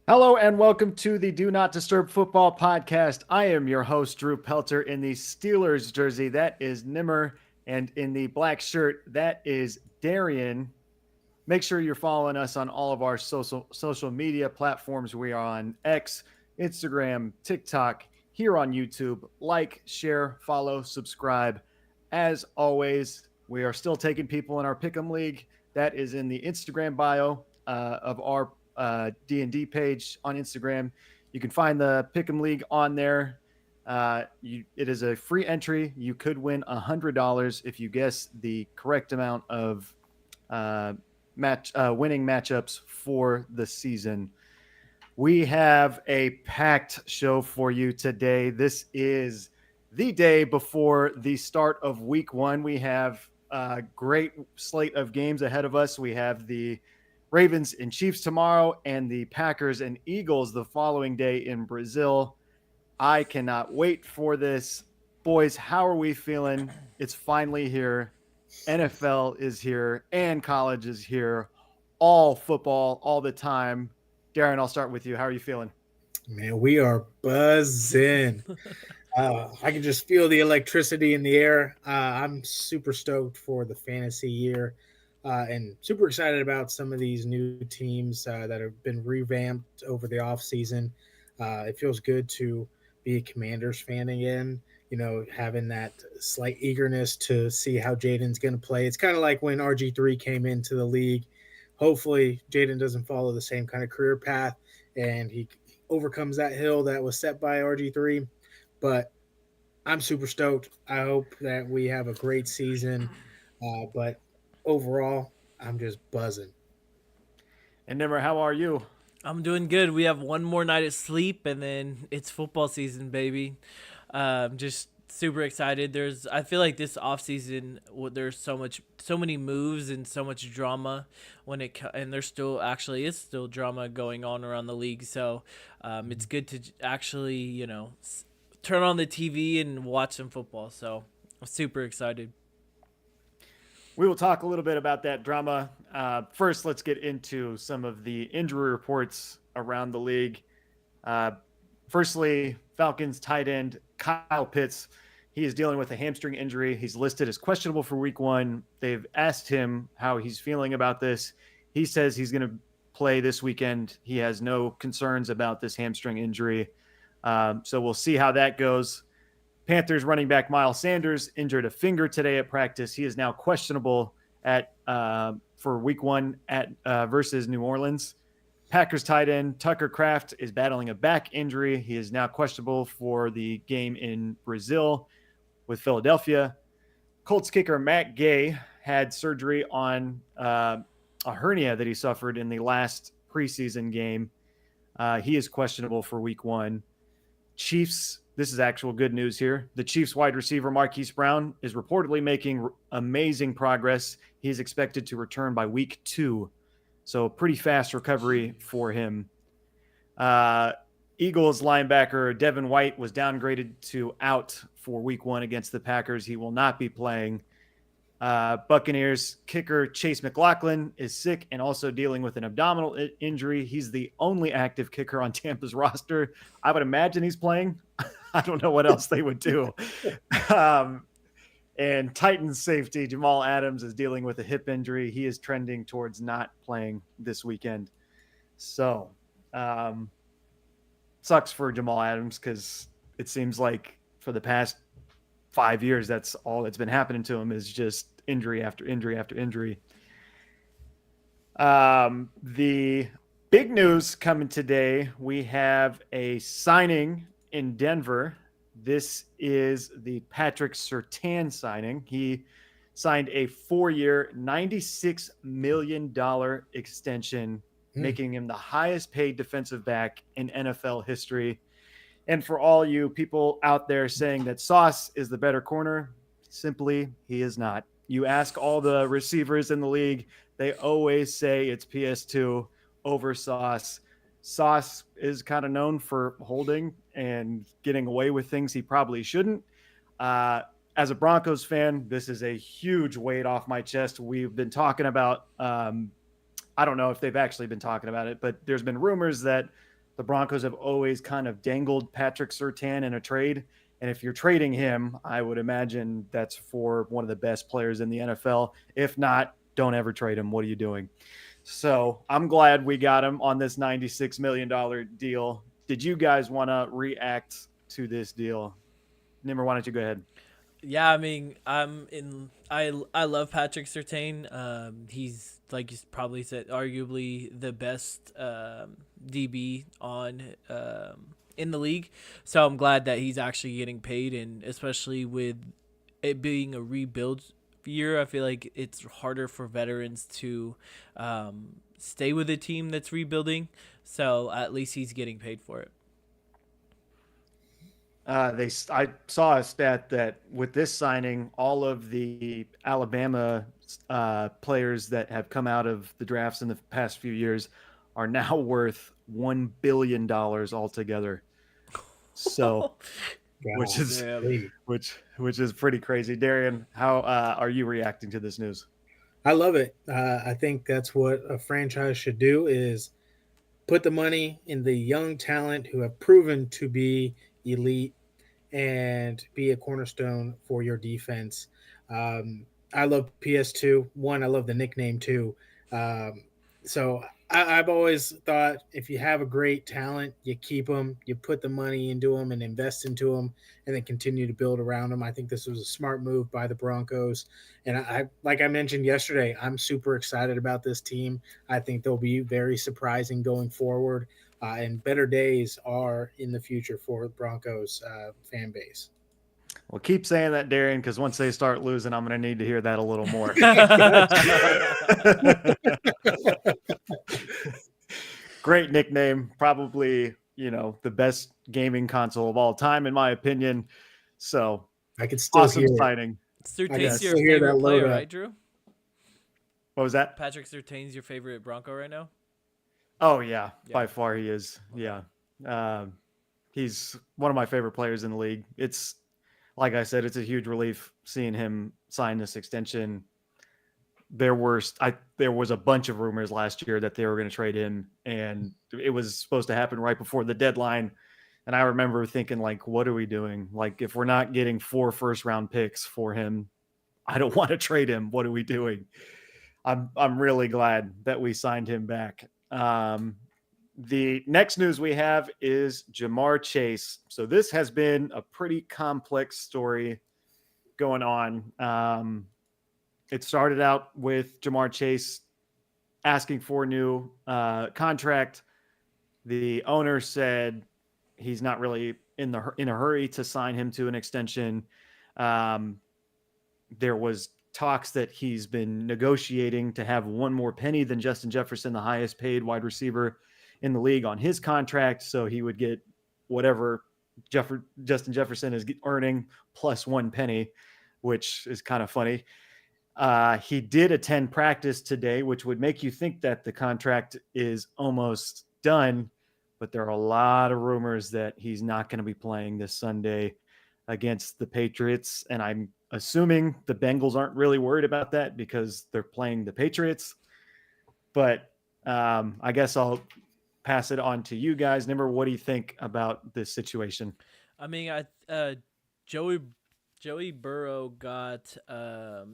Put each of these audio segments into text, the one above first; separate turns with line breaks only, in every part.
Hello and welcome to the Do Not Disturb Football Podcast. I am your host, Drew Pelter, in the Steelers jersey. That is Nimmer. And in the black shirt, that is Darian. Make sure you're following us on all of our social media platforms. We are on X, Instagram, TikTok, here on YouTube. Like, share, follow, subscribe. As always, we are still taking people in our Pick'em League. That is in the Instagram bio of our D&D page on Instagram. You can find the Pick'em League on there. It is a free entry. You could win $100 if you guess the correct amount of uh, winning matchups for the season. We have a packed show for you today. This is the day before the start of week one. We have a great slate of games ahead of us. We have the Ravens and Chiefs tomorrow and the Packers and Eagles the following day in Brazil. I cannot wait for this. Boys, how are we feeling? It's finally here. NFL is here and college is here. All football, all the time. Darren, I'll start with you. How are you feeling?
Man, we are buzzing. I can just feel the electricity in the air. I'm super stoked for the fantasy year and super excited about some of these new teams that have been revamped over the offseason. It feels good to be a Commanders fan again, having that slight eagerness to see how Jaden's going to play. It's kind of like when RG3 came into the league. Hopefully, Jaden doesn't follow the same kind of career path and he overcomes that hill that was set by RG3. But I'm super stoked. I hope that we have a great season. But overall, I'm just buzzing.
And Nimmer, how are you?
I'm doing good. We have one more night of sleep, and then it's football season, baby. Just super excited. I feel like this off season, there's so many moves and so much drama and there's still actually is still drama going on around the league. So, it's good to actually turn on the TV and watch some football. So, I'm super excited.
We will talk a little bit about that drama. First, let's get into some of the injury reports around the league. Uh, Firstly, Falcons tight end Kyle Pitts. He is dealing with a hamstring injury. He's listed as questionable for week one. They've asked him how he's feeling about this. He says he's going to play this weekend. He has no concerns about this hamstring injury. So we'll see how that goes. Panthers running back Miles Sanders injured a finger today at practice. He is now questionable at for week one at versus New Orleans. Packers tight end Tucker Kraft is battling a back injury. He is now questionable for the game in Brazil with Philadelphia. Colts kicker Matt Gay had surgery on a hernia that he suffered in the last preseason game. He is questionable for week one. Chiefs, this is actual good news here. The Chiefs wide receiver Marquise Brown is reportedly making amazing progress. He is expected to return by week two. So, pretty fast recovery for him. Uh, Eagles linebacker Devin White was downgraded to out for week one against the Packers. He will not be playing. Buccaneers kicker Chase McLaughlin is sick and also dealing with an abdominal injury. He's the only active kicker on Tampa's roster. I would imagine he's playing. I don't know what else they would do. Um, and Titans safety Jamal Adams is dealing with a hip injury. He is trending towards not playing this weekend. So, sucks for Jamal Adams because it seems like for the past 5 years, that's all that's been happening to him is just injury after injury after injury. The big news coming today, we have a signing in Denver. This is the Patrick Surtain signing. He signed a 4-year, $96 million extension, making him the highest paid defensive back in NFL history. And for all you people out there saying that Sauce is the better corner, simply, he is not. You ask all the receivers in the league, they always say it's PS2 over Sauce. Sauce is kind of known for holding and getting away with things he probably shouldn't. As a Broncos fan, this is a huge weight off my chest. We've been talking about, I don't know if they've actually been talking about it, but there's been rumors that the Broncos have always kind of dangled Patrick Surtain in a trade. And if you're trading him, I would imagine that's for one of the best players in the NFL. If not, don't ever trade him. What are you doing? So I'm glad we got him on this $96 million deal. Did you guys want to react to this deal? Nimmer, why don't you go ahead?
Yeah, I mean, I love Patrick Surtain. He's, like you probably said, arguably the best DB on in the league. So I'm glad that he's actually getting paid, and especially with it being a rebuild year, I feel like it's harder for veterans to stay with a team that's rebuilding. So at least he's getting paid for it.
I saw a stat that with this signing, all of the Alabama players that have come out of the drafts in the past few years are now worth $1 billion altogether. So, which is
Damn.
which is pretty crazy. Darian, how are you reacting to this news?
I love it. I think that's what a franchise should do: is put the money in the young talent who have proven to be elite and be a cornerstone for your defense. I love PS2. One, I love the nickname too. So I've always thought if you have a great talent, you keep them, you put the money into them and invest into them, and then continue to build around them. I think this was a smart move by the Broncos. And like I mentioned yesterday, I'm super excited about this team. I think they'll be very surprising going forward. And better days are in the future for Broncos fan base.
Well, keep saying that, Darian, because once they start losing, I'm going to need to hear that a little more. Great nickname. Probably, the best gaming console of all time, in my opinion. So,
I can still
awesome
hear it.
signing.
Surtain's your
still hear that
favorite player,
load up.
right, Drew?
What was that?
Patrick Surtain's your favorite Bronco right now?
Oh, yeah.
Yeah.
By far he is. Yeah. He's one of my favorite players in the league. It's, like I said, it's a huge relief seeing him sign this extension. There was a bunch of rumors last year that they were going to trade him, and it was supposed to happen right before the deadline. And I remember thinking, like, what are we doing? Like, if we're not getting 4 first-round picks for him, I don't want to trade him. What are we doing? I'm really glad that we signed him back. The next news we have is Ja'Marr Chase. So this has been a pretty complex story going on. It started out with Ja'Marr Chase asking for a new contract. The owner said he's not really in a hurry to sign him to an extension. There was talks that he's been negotiating to have one more penny than Justin Jefferson, the highest paid wide receiver in the league, on his contract. So he would get whatever Justin Jefferson is earning plus 1 penny, which is kind of funny. He did attend practice today, which would make you think that the contract is almost done, but there are a lot of rumors that he's not going to be playing this Sunday against the Patriots. And I'm assuming the Bengals aren't really worried about that because they're playing the Patriots. But I guess I'll pass it on to you guys. Nimmer, what do you think about this situation?
I mean, Joey Burrow got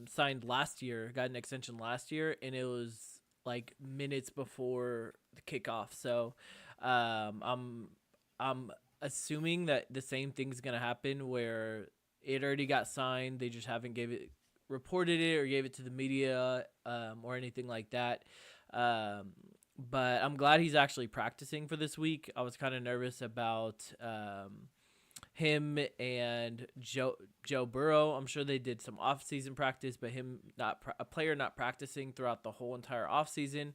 signed last year, got an extension last year, and it was like minutes before the kickoff. So I'm assuming that the same thing's gonna happen where it already got signed. They just haven't reported it or gave it to the media or anything like that. But I'm glad he's actually practicing for this week. I was kind of nervous about him and Joe Burrow. I'm sure they did some off-season practice, but him a player not practicing throughout the whole entire off-season.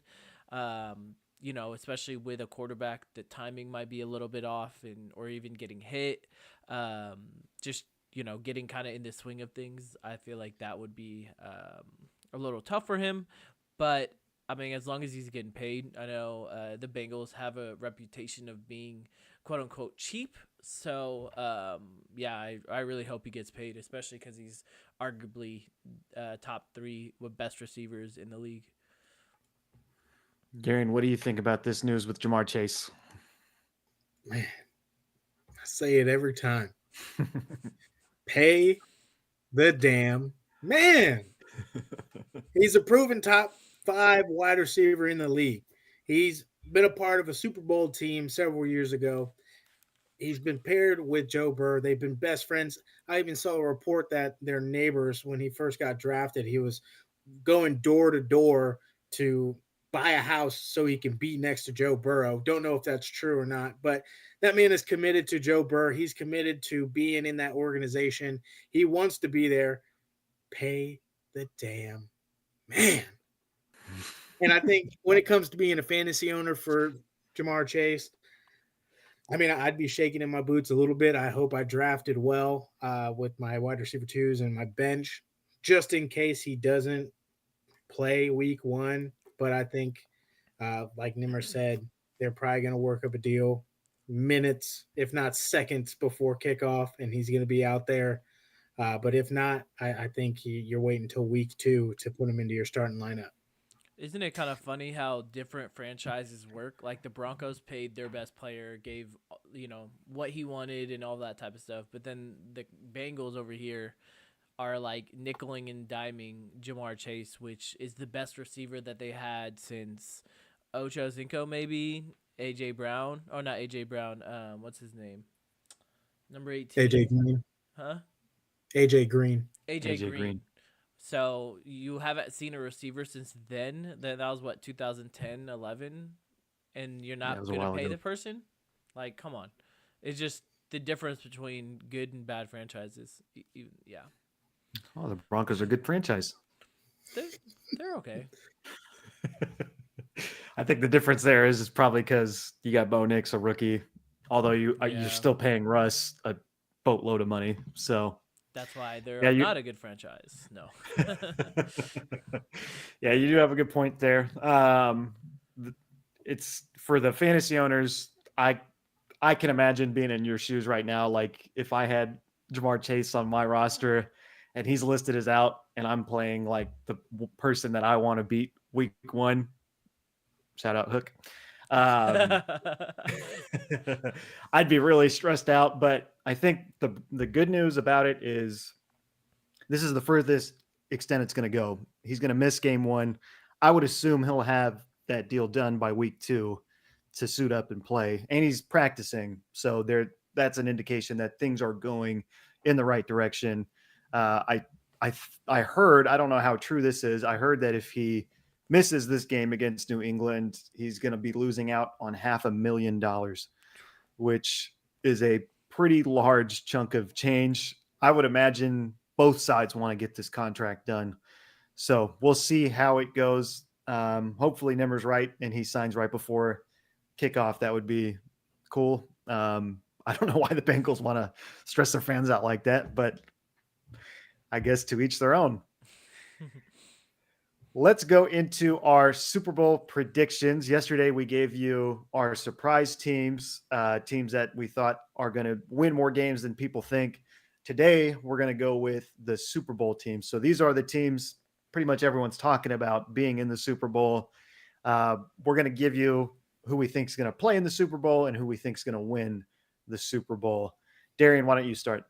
Especially with a quarterback, the timing might be a little bit off, or even getting hit. Getting kind of in the swing of things, I feel like that would be a little tough for him. But I mean, as long as he's getting paid, I know the Bengals have a reputation of being quote unquote cheap. So I really hope he gets paid, especially because he's arguably top 3 with best receivers in the league.
Darian, what do you think about this news with Ja'Marr Chase?
Man, I say it every time. Pay the damn man. He's a proven top 5 wide receiver in the league. He's been a part of a Super Bowl team several years ago. He's been paired with Joe Burrow. They've been best friends. I even saw a report that their neighbors, when he first got drafted, he was going door to door to buy a house so he can be next to Joe Burrow. Don't know if that's true or not, but that man is committed to Joe Burrow. He's committed to being in that organization. He wants to be there. Pay the damn man. And I think when it comes to being a fantasy owner for Ja'Marr Chase, I mean, I'd be shaking in my boots a little bit. I hope I drafted well with my wide receiver twos and my bench, just in case he doesn't play week 1. But I think, like Nimmer said, they're probably going to work up a deal minutes, if not seconds, before kickoff, and he's going to be out there. But if not, I think you're waiting until week 2 to put him into your starting lineup.
Isn't it kind of funny how different franchises work? Like the Broncos paid their best player, gave what he wanted and all that type of stuff, but then the Bengals over here are like nickeling and diming Ja'Marr Chase, which is the best receiver that they had since Ocho Cinco, maybe AJ Brown. Oh, not AJ Brown. What's his name? Number 18.
AJ Green.
Huh?
AJ Green.
AJ
AJ
Green. So you haven't seen a receiver since then. That was what, 2010, 11, and you're
Yeah, it
not
was a
going to
while
pay
ago.
the person? Like, come on. It's just the difference between good and bad franchises. Yeah.
Oh, the Broncos are a good franchise.
They're okay.
I think the difference there is probably because you got Bo Nix, a rookie, although you're
Yeah.
still paying Russ a boatload of money. So
That's why they're
Yeah, you-
not a good franchise. No.
yeah, you do have a good point there. It's for the fantasy owners. I can imagine being in your shoes right now. Like if I had Ja'Marr Chase on my roster and he's listed as out, and I'm playing like the person that I want to beat week 1. Shout out Hook. I'd be really stressed out. But I think the good news about it is this is the furthest extent it's going to go. He's going to miss game 1. I would assume he'll have that deal done by week 2 to suit up and play, and he's practicing. So that's an indication that things are going in the right direction. I heard, I don't know how true this is. I heard that if he misses this game against New England, he's going to be losing out on $500,000, which is a pretty large chunk of change. I would imagine both sides want to get this contract done. So we'll see how it goes. Hopefully Nimmer's right and he signs right before kickoff. That would be cool. I don't know why the Bengals want to stress their fans out like that, but I guess to each their own. Let's go into our Super Bowl predictions. Yesterday, we gave you our surprise teams, teams that we thought are going to win more games than people think. Today, we're going to go with the Super Bowl teams. So these are the teams pretty much everyone's talking about being in the Super Bowl. We're going to give you who we think is going to play in the Super Bowl and who we think is going to win the Super Bowl. Darian, why don't you start?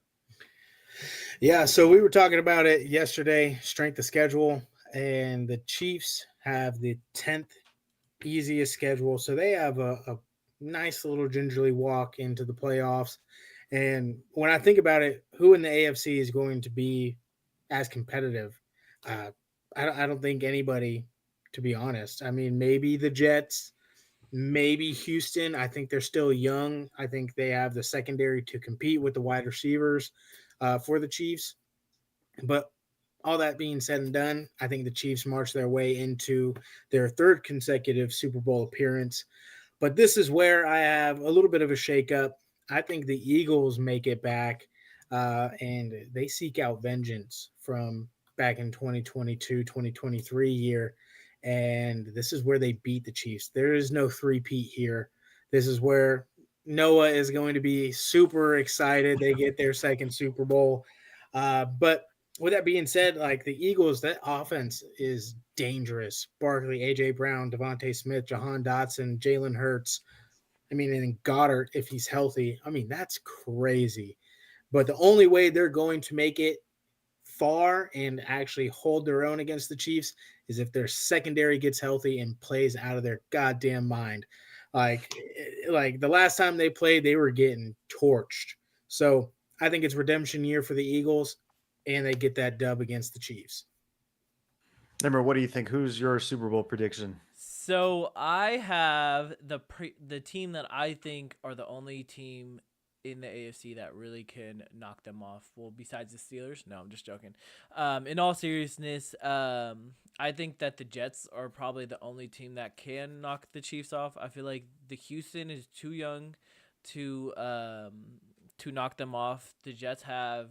Yeah, so we were talking about it yesterday, strength of schedule, and the Chiefs have the 10th easiest schedule. So they have a nice little gingerly walk into the playoffs. And when I think about it, who in the AFC is going to be as competitive? I don't think anybody, to be honest. I mean, maybe the Jets, maybe Houston. I think they're still young. I think they have the secondary to compete with the wide receivers for the Chiefs. But all that being said and done, I think the Chiefs march their way into their 3rd consecutive Super Bowl appearance. But this is where I have a little bit of a shakeup. I think the Eagles make it back and they seek out vengeance from back in 2022, 2023 year. And this is where they beat the Chiefs. There is no three-peat here. This is where Noah is going to be super excited. They get their 2nd Super Bowl. But with that being said, like the Eagles, that offense is dangerous. Barkley, AJ Brown, Devontae Smith, Jahan Dotson, Jalen Hurts. I mean, and Goddard, if he's healthy, I mean, that's crazy. But the only way they're going to make it far and actually hold their own against the Chiefs is if their secondary gets healthy and plays out of their goddamn mind. Like the last time they played, they were getting torched. So I think it's redemption year for the Eagles, and they get that dub against the Chiefs.
Remember, what do you think? Who's your Super Bowl prediction?
So I have the team that I think are the only team in the AFC that really can knock them off. Well, besides the Steelers. No, I'm just joking. In all seriousness, I think that the Jets are probably the only team that can knock the Chiefs off. I feel like the Houston is too young to knock them off. The Jets have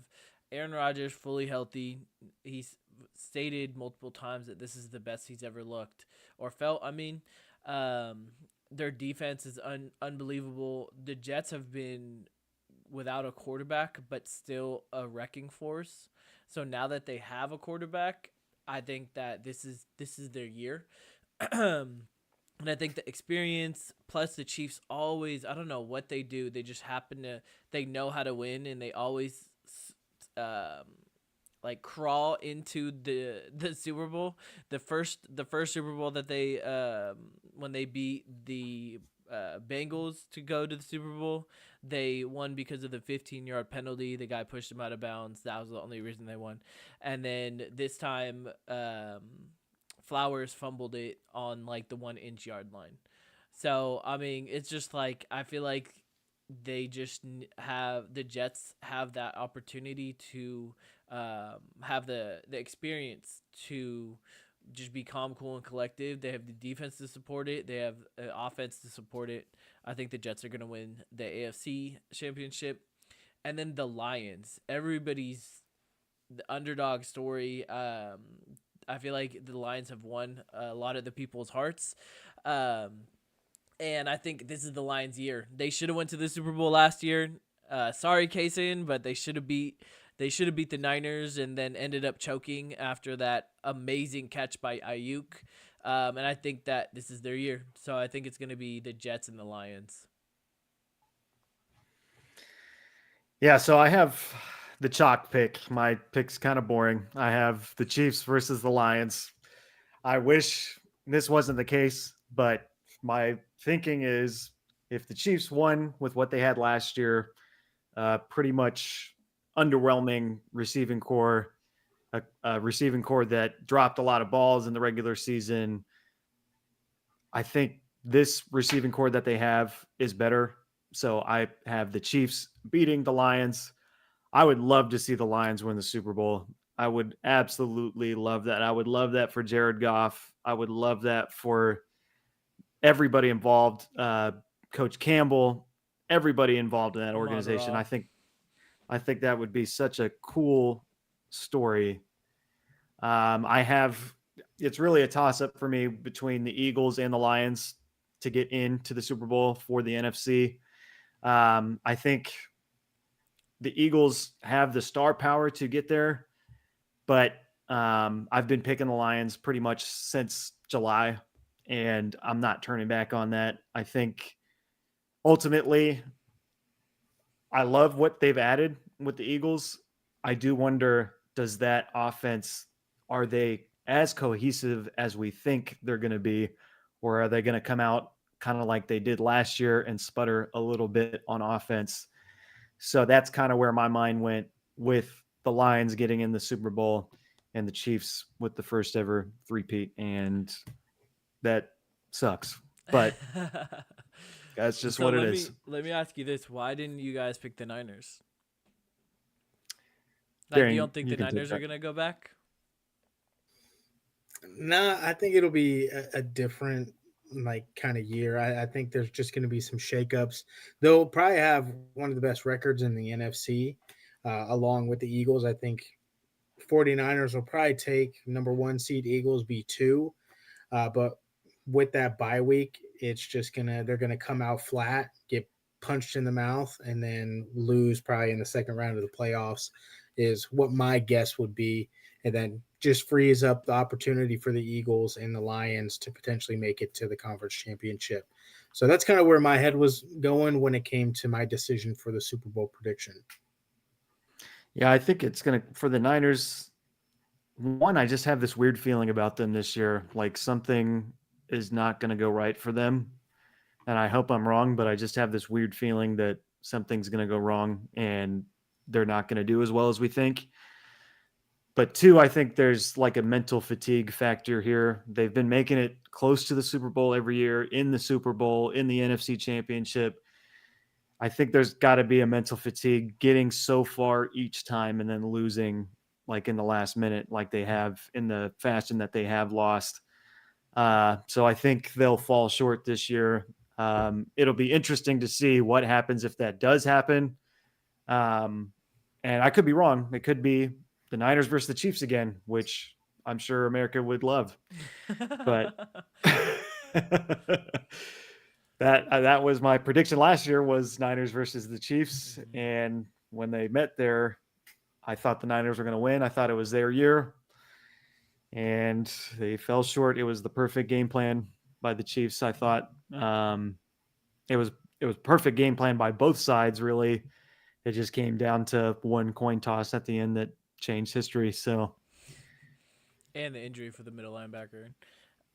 Aaron Rodgers fully healthy. He's stated multiple times that this is the best he's ever looked or felt. I mean, their defense is unbelievable. The Jets have been without a quarterback, but still a wrecking force. So now that they have a quarterback, I think that this is their year. And I think the experience plus the Chiefs always, I don't know what they do. They just they know how to win, and they always um, like crawl into the Super Bowl. The first Super Bowl that they when they beat the Bengals to go to the Super Bowl, they won because of the 15-yard penalty. The guy pushed them out of bounds. That was the only reason they won. And then this time, Flowers fumbled it on like the 1-inch yard line. So I mean, it's just like I feel like they just have the Jets have that opportunity to have the experience to just be calm, cool, and collective. They have the defense to support it. They have offense to support it. I think the Jets are going to win the AFC championship. And then the Lions. Everybody's the underdog story. I feel like the Lions have won a lot of the people's hearts. And I think this is the Lions' year. They should have went to the Super Bowl last year. Sorry, Kaysen, but they should have beat the Niners and then ended up choking after that amazing catch by Ayuk. And I think that this is their year. So I think it's going to be the Jets and the Lions.
Yeah, so I have the chalk pick. My pick's kind of boring. I have the Chiefs versus the Lions. I wish this wasn't the case, but my thinking is if the Chiefs won with what they had last year, pretty much underwhelming receiving core, a receiving core that dropped a lot of balls in the regular season. I think this receiving core that they have is better. So I have the Chiefs beating the Lions. I would love to see the Lions win the Super Bowl. I would absolutely love that. I would love that for Jared Goff. I would love that for everybody involved, Coach Campbell, everybody involved in that organization. I think that would be such a cool story. It's really a toss up for me between the Eagles and the Lions to get into the Super Bowl for the NFC. I think the Eagles have the star power to get there, but I've been picking the Lions pretty much since July, and I'm not turning back on that. I think ultimately, I love what they've added with the Eagles. I do wonder, does that offense, are they as cohesive as we think they're going to be, or are they going to come out kind of like they did last year and sputter a little bit on offense? So that's kind of where my mind went with the Lions getting in the Super Bowl and the Chiefs with the first ever three-peat, and that sucks. But that's just what it is.
Let me ask you this. Why didn't you guys pick the Niners?
Darren,
you don't think
you
the
can take
Niners are
that.
going to go back?
Nah, I think it'll be a different like kind of year. I think there's just going to be some shakeups. They'll probably have one of the best records in the NFC, along with the Eagles. I think 49ers will probably take number 1 seed, Eagles be 2. But with that bye week, it's just they're gonna come out flat, get punched in the mouth, and then lose probably in the second round of the playoffs is what my guess would be. And then just frees up the opportunity for the Eagles and the Lions to potentially make it to the conference championship. So that's kind of where my head was going when it came to my decision for the Super Bowl prediction.
Yeah, I think it's going to, for the Niners, one, I just have this weird feeling about them this year. Like something is not going to go right for them. And I hope I'm wrong, but I just have this weird feeling that something's going to go wrong and they're not going to do as well as we think. But two, I think there's like a mental fatigue factor here. They've been making it close to the Super Bowl every year, in the Super Bowl, in the NFC Championship. I think there's got to be a mental fatigue getting so far each time and then losing like in the last minute, like they have in the fashion that they have lost. So I think they'll fall short this year. It'll be interesting to see what happens if that does happen. And I could be wrong. It could be the Niners versus the Chiefs again, which I'm sure America would love. But that was my prediction last year, was Niners versus the Chiefs. And when they met there, I thought the Niners were going to win. I thought it was their year. And they fell short. It was the perfect game plan by the Chiefs. I thought it was perfect game plan by both sides, really. It just came down to one coin toss at the end that changed history. So,
and the injury for the middle linebacker.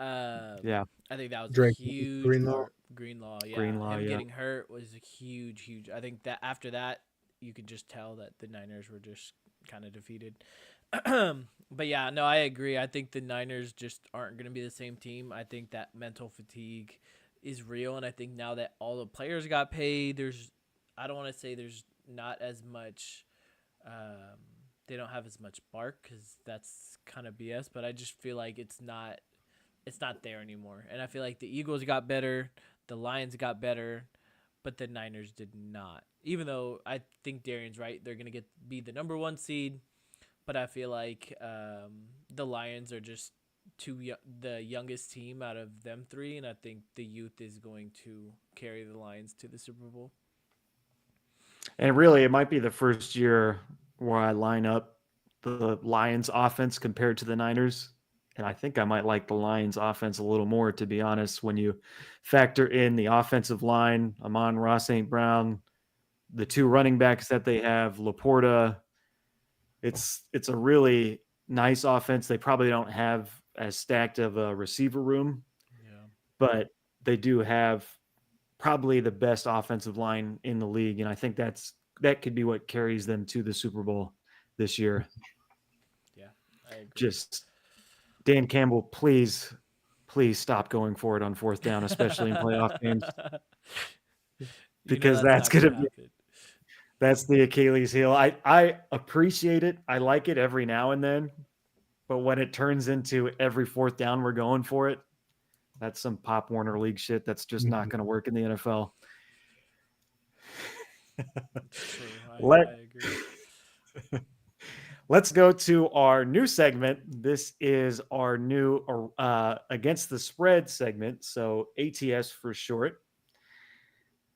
yeah,
I think that was
Drake
a huge
Greenlaw.
part. Greenlaw, yeah.
Greenlaw,
Him
yeah.
getting hurt was huge. I think that after that, you could just tell that the Niners were just kind of defeated. But yeah, no, I agree. I think the Niners just aren't going to be the same team. I think that mental fatigue is real, and I think now that all the players got paid, I don't want to say there's not as much. They don't have as much bark because that's kind of BS. But I just feel like it's not there anymore. And I feel like the Eagles got better, the Lions got better, but the Niners did not. Even though I think Darian's right, they're gonna be the number 1 seed. But I feel like the Lions are just the youngest team out of them 3, and I think the youth is going to carry the Lions to the Super Bowl.
And really, it might be the first year where I line up the Lions offense compared to the Niners. And I think I might like the Lions offense a little more, to be honest, when you factor in the offensive line, Amon-Ra St. Brown, the 2 running backs that they have, Laporta. It's a really nice offense. They probably don't have as stacked of a receiver room, but they do have probably the best offensive line in the league. And I think that could be what carries them to the Super Bowl this year.
Yeah, I agree.
Just Dan Campbell, please stop going for it on 4th down, especially in playoff games, because that's going to be, that's the Achilles heel. I appreciate it. I like it every now and then, but when it turns into every 4th down we're going for it, that's some Pop Warner League shit. That's just not going to work in the NFL.
True. I agree.
Let's go to our new segment. This is our new Against the Spread segment, so ATS for short.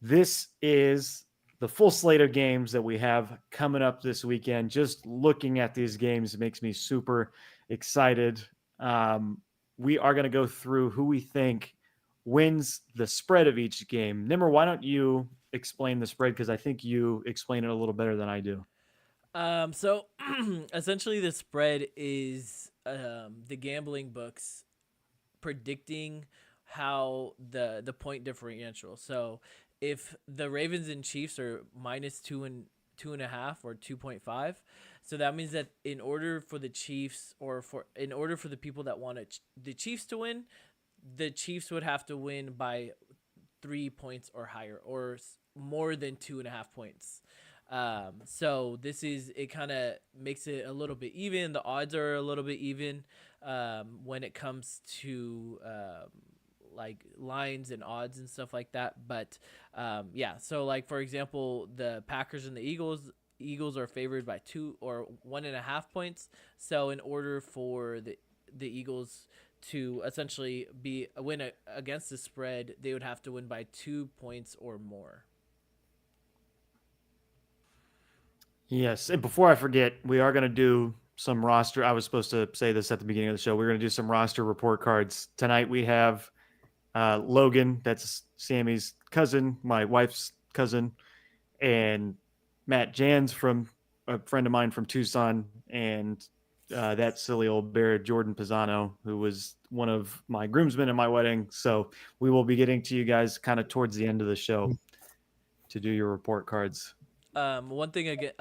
This is the full slate of games that we have coming up this weekend. Just looking at these games makes me super excited. We are going to go through who we think wins the spread of each game. Nimmer, why don't you explain the spread? Because I think you explain it a little better than I do.
So essentially the spread is the gambling books predicting how the point differential. So if the Ravens and Chiefs are -2 and 2.5 or 2.5, so that means that in order for the Chiefs in order for the people that want the Chiefs to win, the Chiefs would have to win by 3 points or higher, or more than 2.5 points. So it kind of makes it a little bit even. The odds are a little bit even when it comes to like lines and odds and stuff like that. But yeah, so like for example, the Packers and the Eagles are favored by 2 or 1.5 points. So in order for the Eagles to essentially win against the spread, they would have to win by 2 points or more.
Yes, and before I forget, we are going to do some roster. I was supposed to say this at the beginning of the show. We're going to do some roster report cards tonight. We have Logan, that's Sammy's cousin, my wife's cousin, and Matt Jans from a friend of mine from Tucson, and that silly old bear, Jordan Pisano, who was one of my groomsmen at my wedding. So we will be getting to you guys kind of towards the end of the show to do your report cards.
One thing again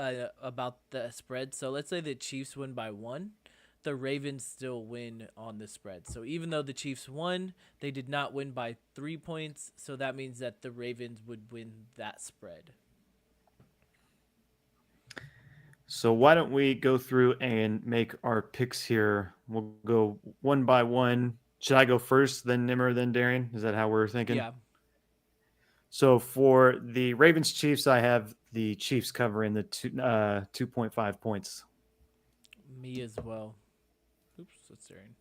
about the spread. So let's say the Chiefs win by 1, the Ravens still win on the spread. So even though the Chiefs won, they did not win by 3 points. So that means that the Ravens would win that spread.
So why don't we go through and make our picks here? We'll go one by one. Should I go first, then Nimmer, then Darian? Is that how we're thinking?
Yeah.
So for the Ravens Chiefs, I have the Chiefs covering the 2.5 points.
Me as well. Oops, that's Darian.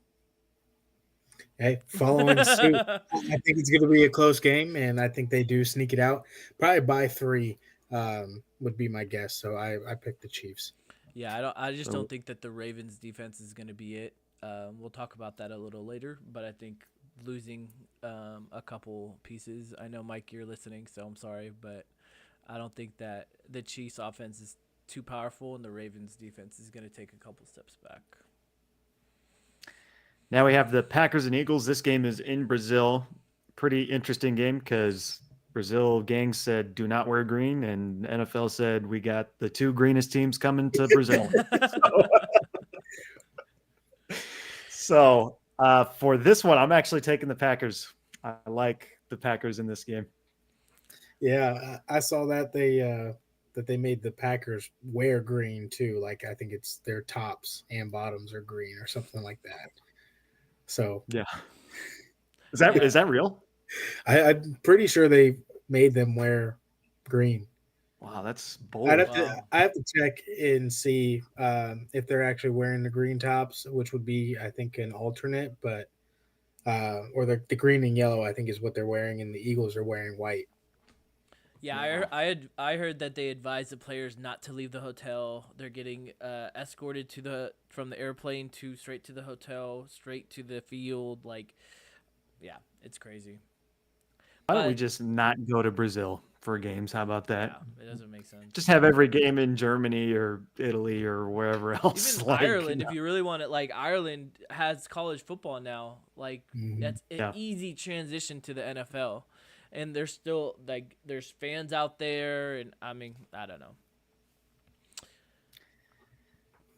Hey, following suit. I think it's going to be a close game, and I think they do sneak it out. Probably by 3 would be my guess. So I picked the Chiefs.
Yeah, I just
So-
don't think that the Ravens defense is going to be it. We'll talk about that a little later, but I think losing a couple pieces. I know, Mike, you're listening, so I'm sorry, but I don't think that the Chiefs offense is too powerful, and the Ravens defense is going to take a couple steps back.
Now we have the Packers and Eagles. This game is in Brazil. Pretty interesting game because Brazil gang said do not wear green, and NFL said we got the 2 greenest teams coming to Brazil. So for this one, I'm actually taking the Packers. I like the Packers in this game.
Yeah, I saw that they made the Packers wear green too. Like I think it's their tops and bottoms are green or something like that. So
Yeah. Is that real?
I'm pretty sure they made them wear green.
Wow, that's bold.
I have to check and see if they're actually wearing the green tops, which would be, I think, an alternate, but or the green and yellow, I think, is what they're wearing, and the Eagles are wearing white.
Yeah, I heard that they advised the players not to leave the hotel. They're getting escorted from the airplane straight to the hotel, straight to the field. Like, yeah, it's crazy.
Why don't we
But-
just not go to Brazil for games? How about that?
Yeah, it doesn't make sense.
Just have every game in Germany or Italy or wherever else.
Even
like,
Ireland, if you really want it, like Ireland has college football now. Like
Mhm.
that's an
Yeah.
easy transition to the NFL, and there's still like there's fans out there, and I mean I don't know.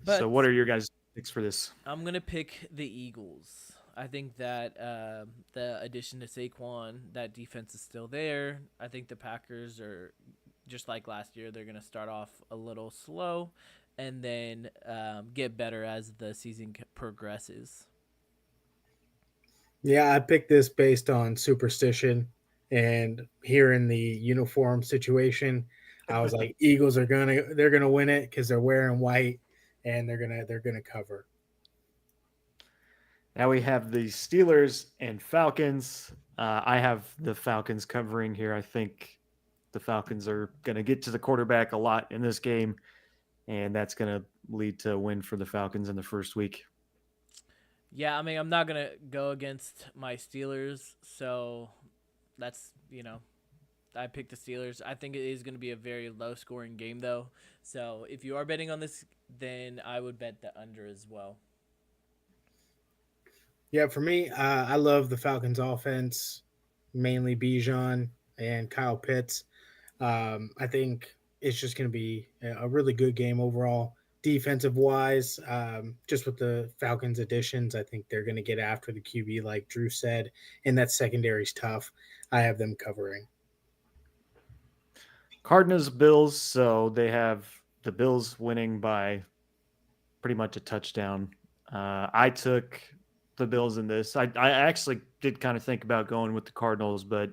But
So what are your guys' picks for this?
I'm gonna pick the Eagles. I think that the addition to Saquon, that defense is still there. I think the Packers are just like last year. They're gonna start off a little slow, and then get better as the season progresses.
Yeah, I picked this based on superstition and hearing the uniform situation. I was like, Eagles they're gonna win it because they're wearing white and they're gonna cover.
Now we have the Steelers and Falcons. I have the Falcons covering here. I think the Falcons are going to get to the quarterback a lot in this game, and that's going to lead to a win for the Falcons in the first week.
Yeah, I mean, I'm not gonna go against my Steelers, so that's I picked the Steelers. I think it is gonna be a very low scoring game though. So if you are betting on this, then I would bet the under as well.
Yeah, for me, I love the Falcons offense, mainly Bijan and Kyle Pitts. I think it's just going to be a really good game overall. Defensive wise, just with the Falcons additions, I think they're going to get after the QB, like Drew said, and that secondary's tough. I have them covering.
Cardinals, Bills. So they have the Bills winning by pretty much a touchdown. I took the Bills in this. I actually did kind of think about going with the Cardinals, but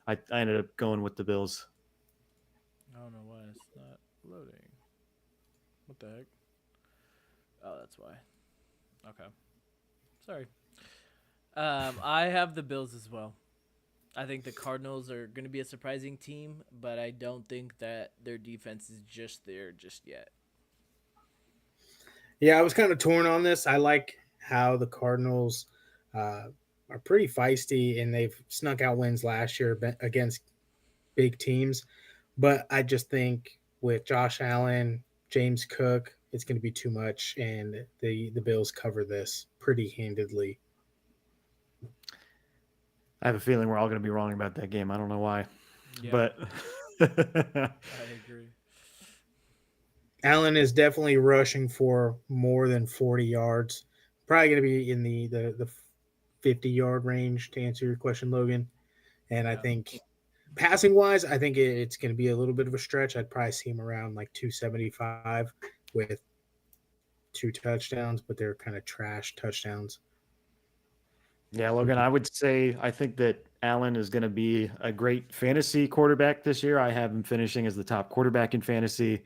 I ended up going with the Bills.
I don't know why it's not loading. What the heck? Oh, that's why. Okay. Sorry. I have the Bills as well. I think the Cardinals are going to be a surprising team, but I don't think that their defense is just there just yet.
Yeah, I was kind of torn on this. I like how the Cardinals are pretty feisty, and they've snuck out wins last year against big teams. But I just think with Josh Allen, James Cook, it's going to be too much, and the Bills cover this pretty handedly.
I have a feeling we're all going to be wrong about that game. I don't know why,
Yeah,
but
I agree.
Allen is definitely rushing for more than 40 yards. Probably going to be in the 50-yard range to answer your question, Logan. And I
Yeah.
think passing wise, I think it's going to be a little bit of a stretch. I'd probably see him around like 275 with 2 touchdowns, but they're kind of trash touchdowns.
yeah, Logan, I would say I think that Allen is going to be a great fantasy quarterback this year. I have him finishing as the top quarterback in fantasy,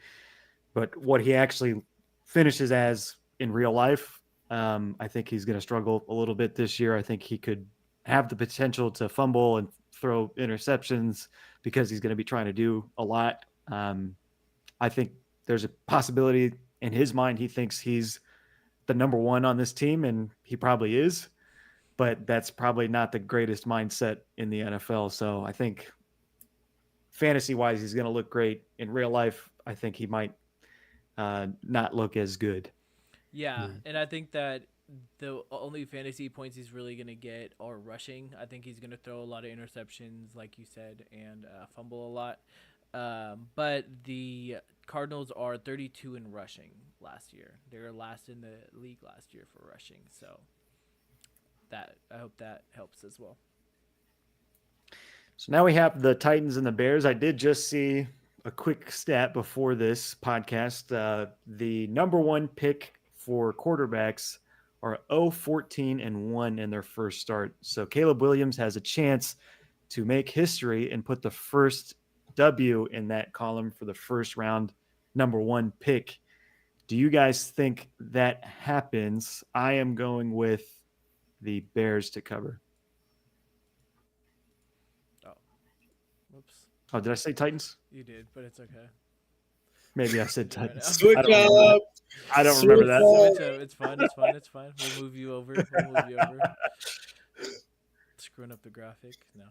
but what he actually finishes as in real life, I think he's going to struggle a little bit this year. I think he could have the potential to fumble and throw interceptions because he's going to be trying to do a lot. I think there's a possibility in his mind he thinks he's the number one on this team, and he probably is, but that's probably not the greatest mindset in the NFL. So I think fantasy wise, he's going to look great. In real life, I think he might not look as good.
Yeah,
Mm.
and I think that the only fantasy points he's really going to get are rushing. I think he's going to throw a lot of interceptions, like you said, and fumble a lot. But the Cardinals are 32 in rushing last year. They were last in the league last year for rushing. So that I hope that helps as well.
So now we have the Titans and the Bears. I did just see a quick stat before this podcast. The number one pick for quarterbacks are 0-14-1 in their first start. So Caleb Williams has a chance to make history and put the first W in that column for the first round number one pick. Do you guys think that happens? I am going with the Bears to cover.
Oh, whoops,
Oh, did I say Titans?
you did, but it's okay.
Maybe I said
Do it right
Titans.
now.
Switch
I don't remember
up.
that. I don't remember that.
Switch up. It's fine. It's fine. It's fine. We'll move you over. We'll move you over. Screwing up the graphic. No.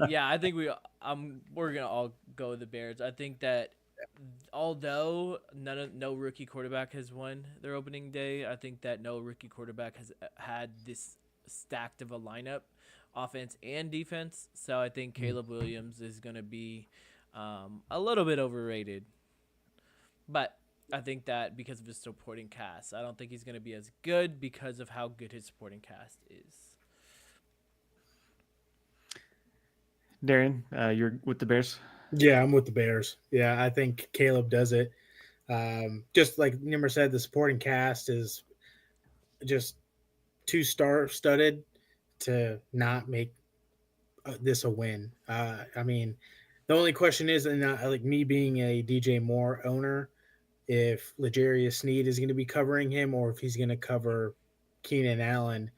Yeah, I think we're gonna all go with the Bears. I think that although no rookie quarterback has won their opening day, I think that no rookie quarterback has had this stacked of a lineup, offense and defense. So I think Caleb Williams is gonna be a little bit overrated, but I think that because of his supporting cast, I don't think he's gonna be as good because of how good his supporting cast is.
Darian, you're with the Bears?
Yeah, I'm with the Bears. Yeah, I think Caleb does it. Just like Nimmer said, the supporting cast is just too star-studded to not make this a win. I mean, the only question is, and like me being a DJ Moore owner, if L'Jarius Sneed is going to be covering him or if he's going to cover Keenan Allen.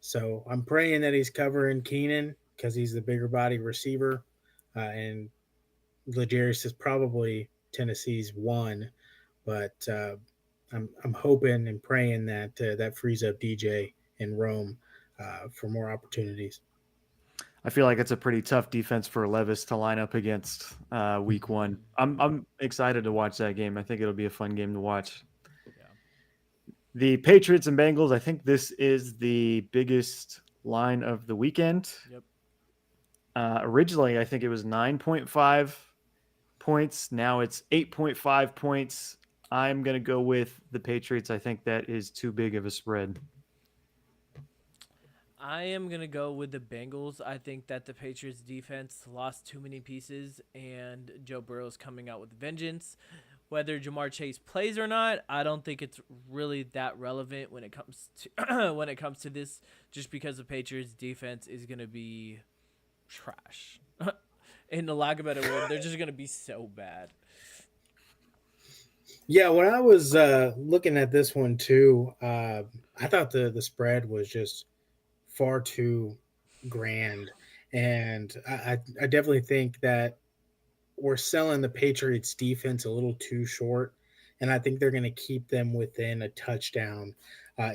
So I'm praying that he's covering Keenan because he's the bigger body receiver, and L'Jarius is probably Tennessee's one, but I'm hoping and praying that that frees up DJ and Rome for more opportunities.
I feel like it's a pretty tough defense for Levis to line up against week one. I'm excited to watch that game. I think it'll be a fun game to watch.
Yeah.
The Patriots and Bengals, I think this is the biggest line of the weekend.
Yep.
Originally, I think it was 9.5 points. Now it's 8.5 points. I'm going to go with the Patriots. I think that is too big of a spread.
I am going to go with the Bengals. I think that the Patriots defense lost too many pieces and Joe Burrow's coming out with vengeance. Whether Jamar Chase plays or not, I don't think it's really that relevant when it comes to when it comes to this, just because the Patriots defense is going to be trash. In the lack of a better word, they're just going to be so bad.
Yeah, when I was looking at this one too, I thought the spread was just far too grand, and I definitely think that we're selling the Patriots defense a little too short, and I think they're going to keep them within a touchdown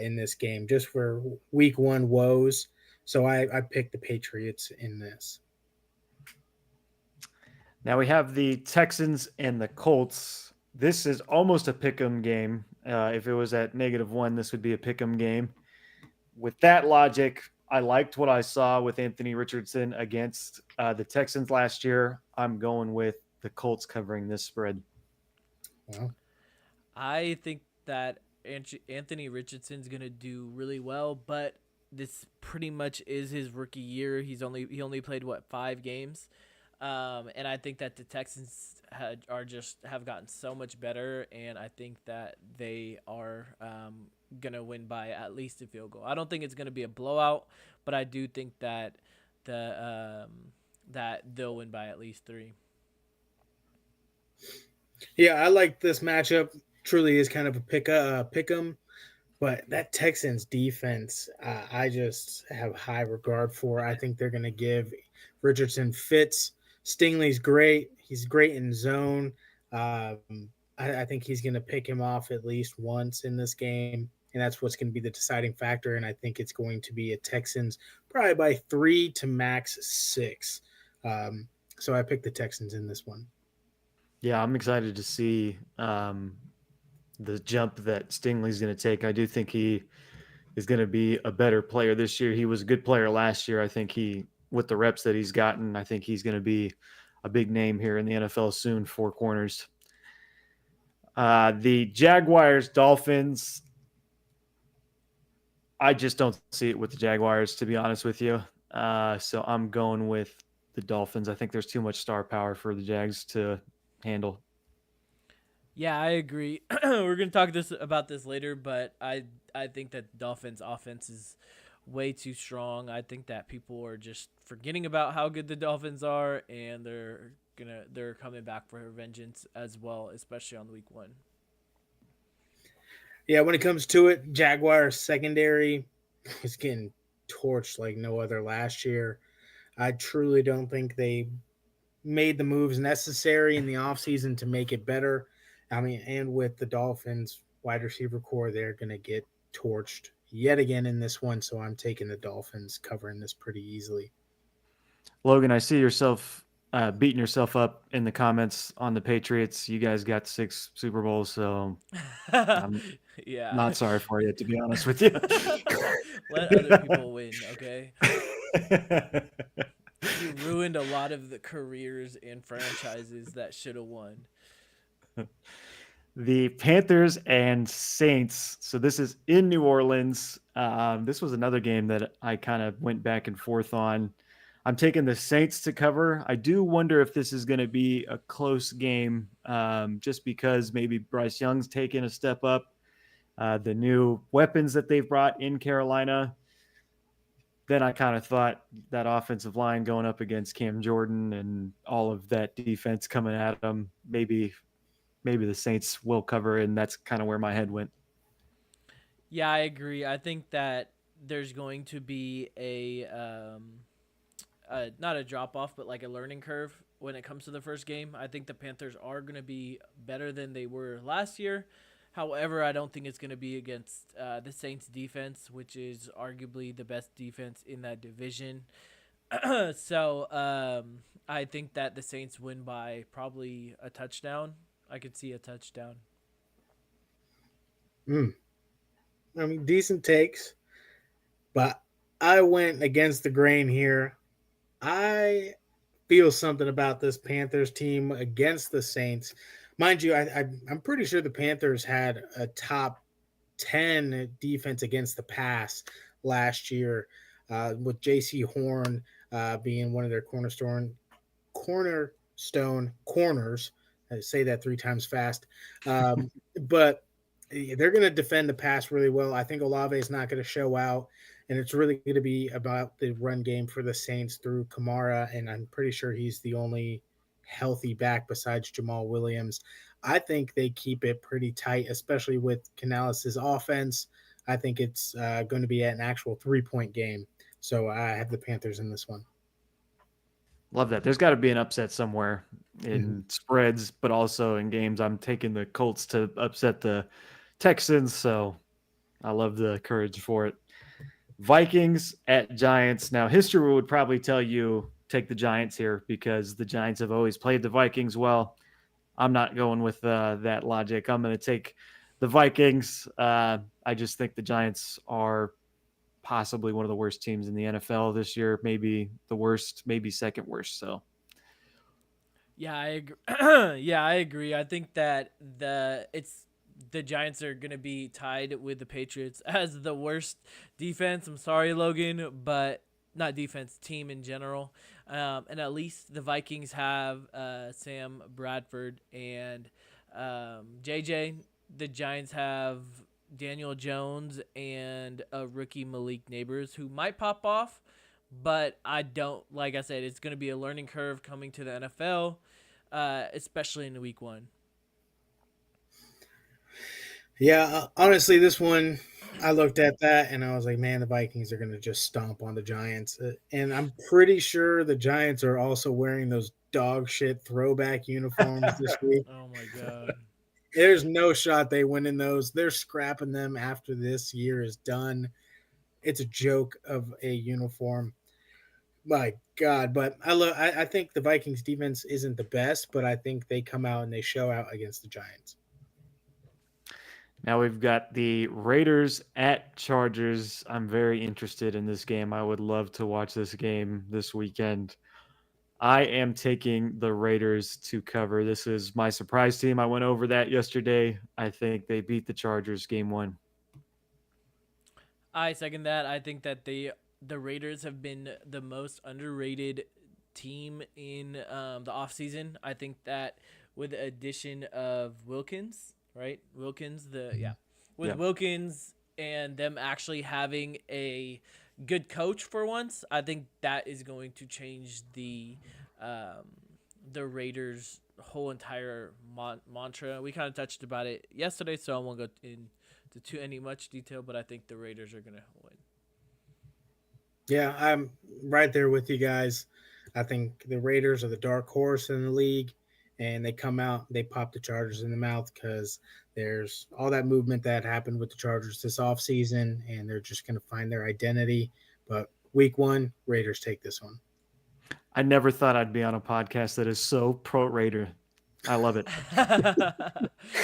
in this game, just for week one woes. So I picked the Patriots in this.
Now we have the Texans and the Colts. This is almost a pick'em game. If it was at -1, this would be a pick'em game. With that logic, I liked what I saw with Anthony Richardson against the Texans last year. I'm going with the Colts covering this spread.
Well,
I think that Anthony Richardson's gonna do really well, but this pretty much is his rookie year. He only played what 5 games, and I think that the Texans have gotten so much better, and I think that they are gonna win by at least a field goal. I don't think it's gonna be a blowout, but I do think that that they'll win by at least 3.
yeah, I like this matchup. Truly is kind of a pick 'em, but that Texans defense, I just have high regard for. I think they're going to give Richardson fits. Stingley's great. He's great in zone. I think he's going to pick him off at least once in this game, and that's what's going to be the deciding factor. And I think it's going to be a Texans probably by 3 to max 6. So I picked the Texans in this one.
Yeah, I'm excited to see the jump that Stingley's going to take. I do think he is going to be a better player this year. He was a good player last year. I think with the reps that he's gotten, I think he's going to be a big name here in the NFL soon for corners. The Jaguars, Dolphins, I just don't see it with the Jaguars, to be honest with you. So I'm going with the Dolphins. I think there's too much star power for the Jags to handle.
Yeah, I agree. We're gonna talk about this later, but I think that the Dolphins' offense is way too strong. I think that people are just forgetting about how good the Dolphins are, and they're coming back for vengeance as well, especially on week 1.
Yeah, when it comes to it, Jaguars secondary is getting torched like no other last year. I truly don't think they made the moves necessary in the offseason to make it better. I mean, and with the Dolphins wide receiver core, they're going to get torched yet again in this one. So I'm taking the Dolphins covering this pretty easily.
Logan, I see yourself beating yourself up in the comments on the Patriots. You guys got 6 Super Bowls, so I'm
Yeah.
not sorry for you, to be honest with you.
Let other people win, okay? You ruined a lot of the careers and franchises that should have won.
The Panthers and Saints. So this is in New Orleans. This was another game that I kind of went back and forth on. I'm taking the Saints to cover. I do wonder if this is going to be a close game, just because maybe Bryce Young's taken a step up. The new weapons that they've brought in Carolina. Then I kind of thought that offensive line going up against Cam Jordan and all of that defense coming at them, maybe the Saints will cover, and that's kind of where my head went.
Yeah, I agree. I think that there's going to be not a drop off, but like a learning curve when it comes to the first game. I think the Panthers are going to be better than they were last year. However, I don't think it's going to be against the Saints defense, which is arguably the best defense in that division. So I think that the Saints win by probably a touchdown. I could see a touchdown.
I mean, decent takes, but I went against the grain here. I feel something about this Panthers team against the Saints. Mind you, I'm pretty sure the Panthers had a top 10 defense against the pass last year, with J.C. Horn being one of their cornerstone corners. I say that 3 times fast. But they're going to defend the pass really well. I think Olave is not going to show out, and it's really going to be about the run game for the Saints through Kamara, and I'm pretty sure he's the only healthy back besides Jamal Williams. I think they keep it pretty tight, especially with Canales' offense. I think it's going to be an actual 3-point game. So I have the Panthers in this one.
Love that. There's got to be an upset somewhere in spreads, but also in games. I'm taking the Colts to upset the Texans, so I love the courage for it. Vikings at Giants. Now, history would probably tell you take the Giants here because the Giants have always played the Vikings well. I'm not going with that logic. I'm going to take the Vikings. I just think the Giants are possibly one of the worst teams in the NFL this year. Maybe the worst, maybe second worst. So
Yeah, I agree. Yeah, I agree. I think that the Giants are gonna be tied with the Patriots as the worst defense. I'm sorry, Logan, but not defense, team in general. And at least the Vikings have Sam Bradford and JJ. The Giants have Daniel Jones and a rookie Malik Neighbors who might pop off, but I don't. Like I said, it's going to be a learning curve coming to the NFL, especially in week one.
Yeah, honestly, this one, I looked at that and I was like, man, the Vikings are going to just stomp on the Giants. And I'm pretty sure the Giants are also wearing those dog shit throwback uniforms this week.
Oh my god.
There's no shot they win in those. They're scrapping them after this year is done. It's a joke of a uniform. My God, but I think the Vikings defense isn't the best, but I think they come out and they show out against the Giants.
now we've got the Raiders at Chargers. I'm very interested in this game. I would love to watch this game this weekend. I am taking the Raiders to cover. This is my surprise team. I went over that yesterday. I think they beat the Chargers game one.
I second that. I think that the Raiders have been the most underrated team in the offseason. I think that with the addition of Wilkins, right? Wilkins, with
Yeah.
Wilkins and them actually having a good coach for once, I think that is going to change the Raiders' whole entire mantra. We kind of touched about it yesterday, so I won't go into too any much detail, but I think the Raiders are gonna win.
Yeah, I'm right there with you guys. I think the Raiders are the dark horse in the league, and they come out, they pop the Chargers in the mouth because there's all that movement that happened with the Chargers this offseason, and they're just going to find their identity. But week one, Raiders take this one.
I never thought I'd be on a podcast that is so pro Raider. I love it.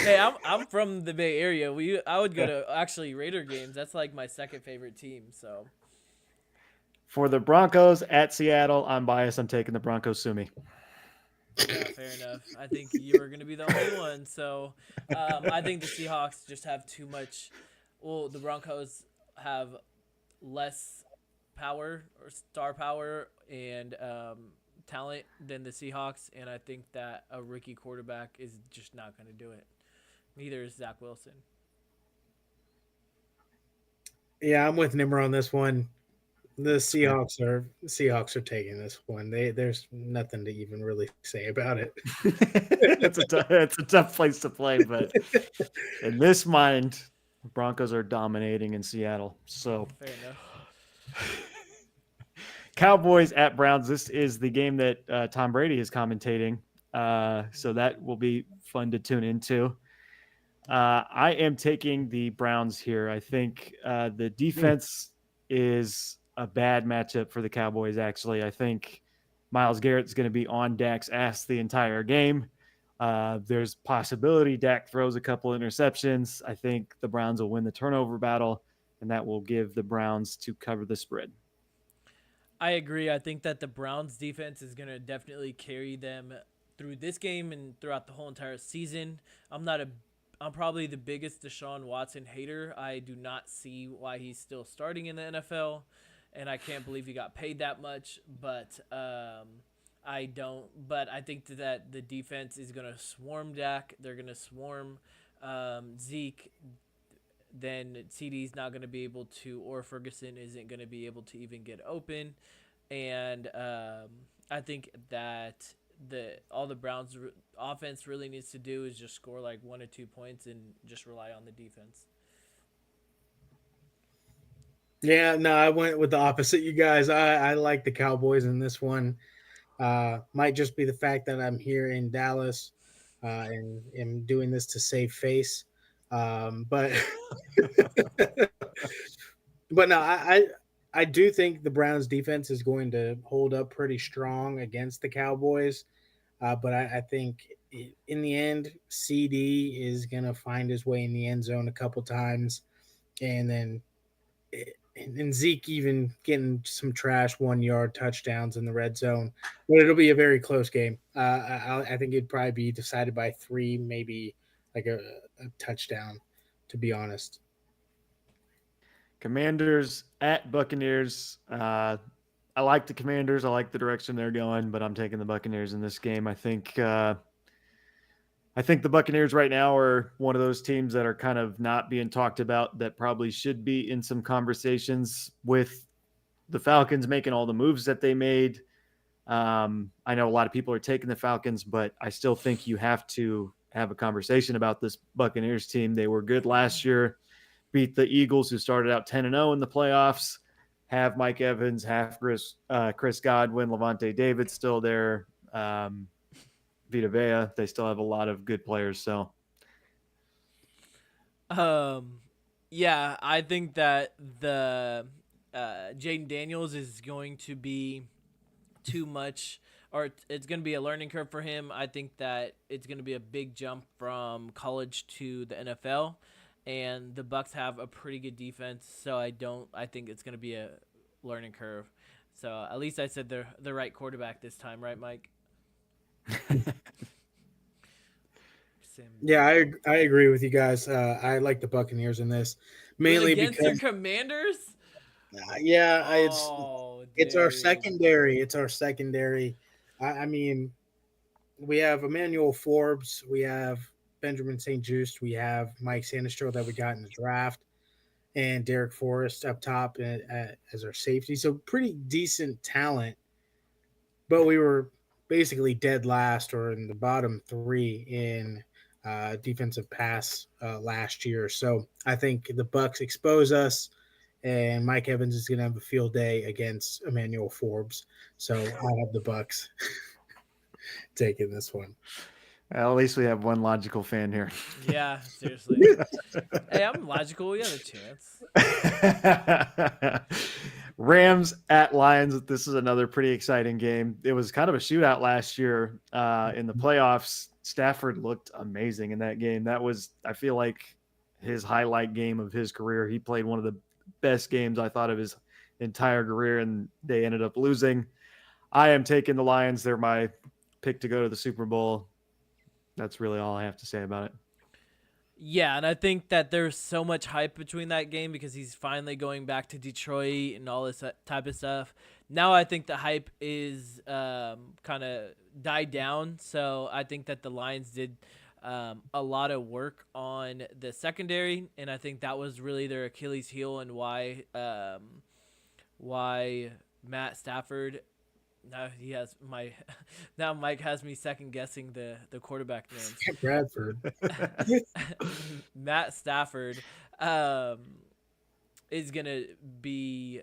Hey, I'm from the Bay Area. I would go to actually Raider games. That's like my second favorite team. So
For the Broncos at Seattle, I'm biased. I'm taking the Broncos. Sue me.
yeah, fair enough. I think you're gonna be the only one. So I think the Seahawks just have too much. Well, the Broncos have less power or star power and talent than the Seahawks, and I think that a rookie quarterback is just not going to do it. Neither is Zach Wilson.
Yeah, I'm with Nimmer on this one. The Seahawks are taking this one. There's nothing to even really say about it.
It's a tough place to play, but in this mind, Broncos are dominating in Seattle. So
Fair enough.
Cowboys at Browns. This is the game that Tom Brady is commentating. So that will be fun to tune into. I am taking the Browns here. I think the defense is a bad matchup for the Cowboys, actually. I think Myles Garrett's going to be on Dak's ass the entire game. There's possibility Dak throws a couple interceptions. I think the Browns will win the turnover battle, and that will give the Browns to cover the spread.
I agree. I think that the Browns defense is going to definitely carry them through this game and throughout the whole entire season. I'm probably the biggest Deshaun Watson hater. I do not see why he's still starting in the NFL, and I can't believe he got paid that much, but I don't. But I think that the defense is going to swarm Dak. They're going to swarm Zeke. Then CD's not going to be able to, or Ferguson isn't going to be able to even get open. And I think that all the Browns offense really needs to do is just score like 1 or 2 points and just rely on the defense.
Yeah, no, I went with the opposite. You guys, I like the Cowboys in this one. Might just be the fact that I'm here in Dallas and am doing this to save face. But but no, I do think the Browns defense is going to hold up pretty strong against the Cowboys. But I think in the end, CD is going to find his way in the end zone a couple times, and then and Zeke even getting some trash 1 yard touchdowns in the red zone. But it'll be a very close game. I think it'd probably be decided by 3, maybe like a touchdown, to be honest.
Commanders at Buccaneers. I like the Commanders. I like the direction they're going, but I'm taking the Buccaneers in this game. I think the Buccaneers right now are one of those teams that are kind of not being talked about that probably should be in some conversations with the Falcons making all the moves that they made. I know a lot of people are taking the Falcons, but I still think you have to have a conversation about this Buccaneers team. They were good last year, beat the Eagles, who started out 10-0 in the playoffs. Have Mike Evans, have Chris Godwin, Levante David still there. Vita Vea. They still have a lot of good players. So,
Um, yeah, I think that the Jaden Daniels is going to be too much, or it's going to be a learning curve for him. I think that it's going to be a big jump from college to the NFL, and the Bucks have a pretty good defense, so I think it's going to be a learning curve. So at least I said the right quarterback this time, right, Mike? Sim.
Yeah, I agree with you guys. I like the Buccaneers in this,
Really
mainly
against your
because
Commanders?
yeah,
Oh,
it's our
dude.
secondary. It's our secondary. I mean, we have Emmanuel Forbes, we have Benjamin St. Just, we have Mike Sanistro that we got in the draft, and Derek Forrest up top as our safety. So pretty decent talent, but we were basically dead last or in the bottom 3 in defensive pass last year. So I think the Bucks expose us, and Mike Evans is going to have a field day against Emmanuel Forbes. So I have the Bucks taking this one.
at least we have one logical fan here.
Yeah, seriously. Hey, I'm logical. We have a chance.
Rams at Lions. This is another pretty exciting game. It was kind of a shootout last year in the playoffs. Stafford looked amazing in that game. That was, I feel like, his highlight game of his career. He played one of the best games I thought of his entire career, and they ended up losing. I am taking the Lions. They're my pick to go to the Super Bowl. That's really all I have to say about it.
Yeah, and I think that there's so much hype between that game because he's finally going back to Detroit and all this type of stuff. Now I think the hype is kind of died down. So I think that the Lions did a lot of work on the secondary, and I think that was really their Achilles heel and why Matt Stafford. Now he has my. Now Mike has me second guessing the quarterback names.
Bradford.
Matt Stafford um, is gonna be.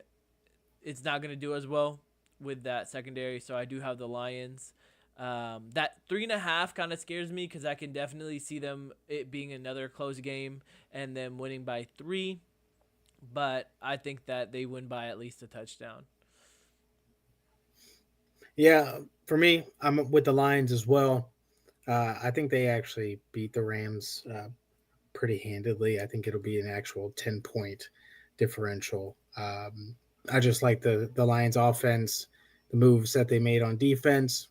It's not gonna do as well with that secondary, so I do have the Lions. That 3.5 kind of scares me because I can definitely see them it being another close game and them winning by 3. But I think that they win by at least a touchdown.
Yeah, for me, I'm with the Lions as well. I think they actually beat the Rams pretty handedly. I think it'll be an actual 10-point differential. I just like the Lions offense, the moves that they made on defense,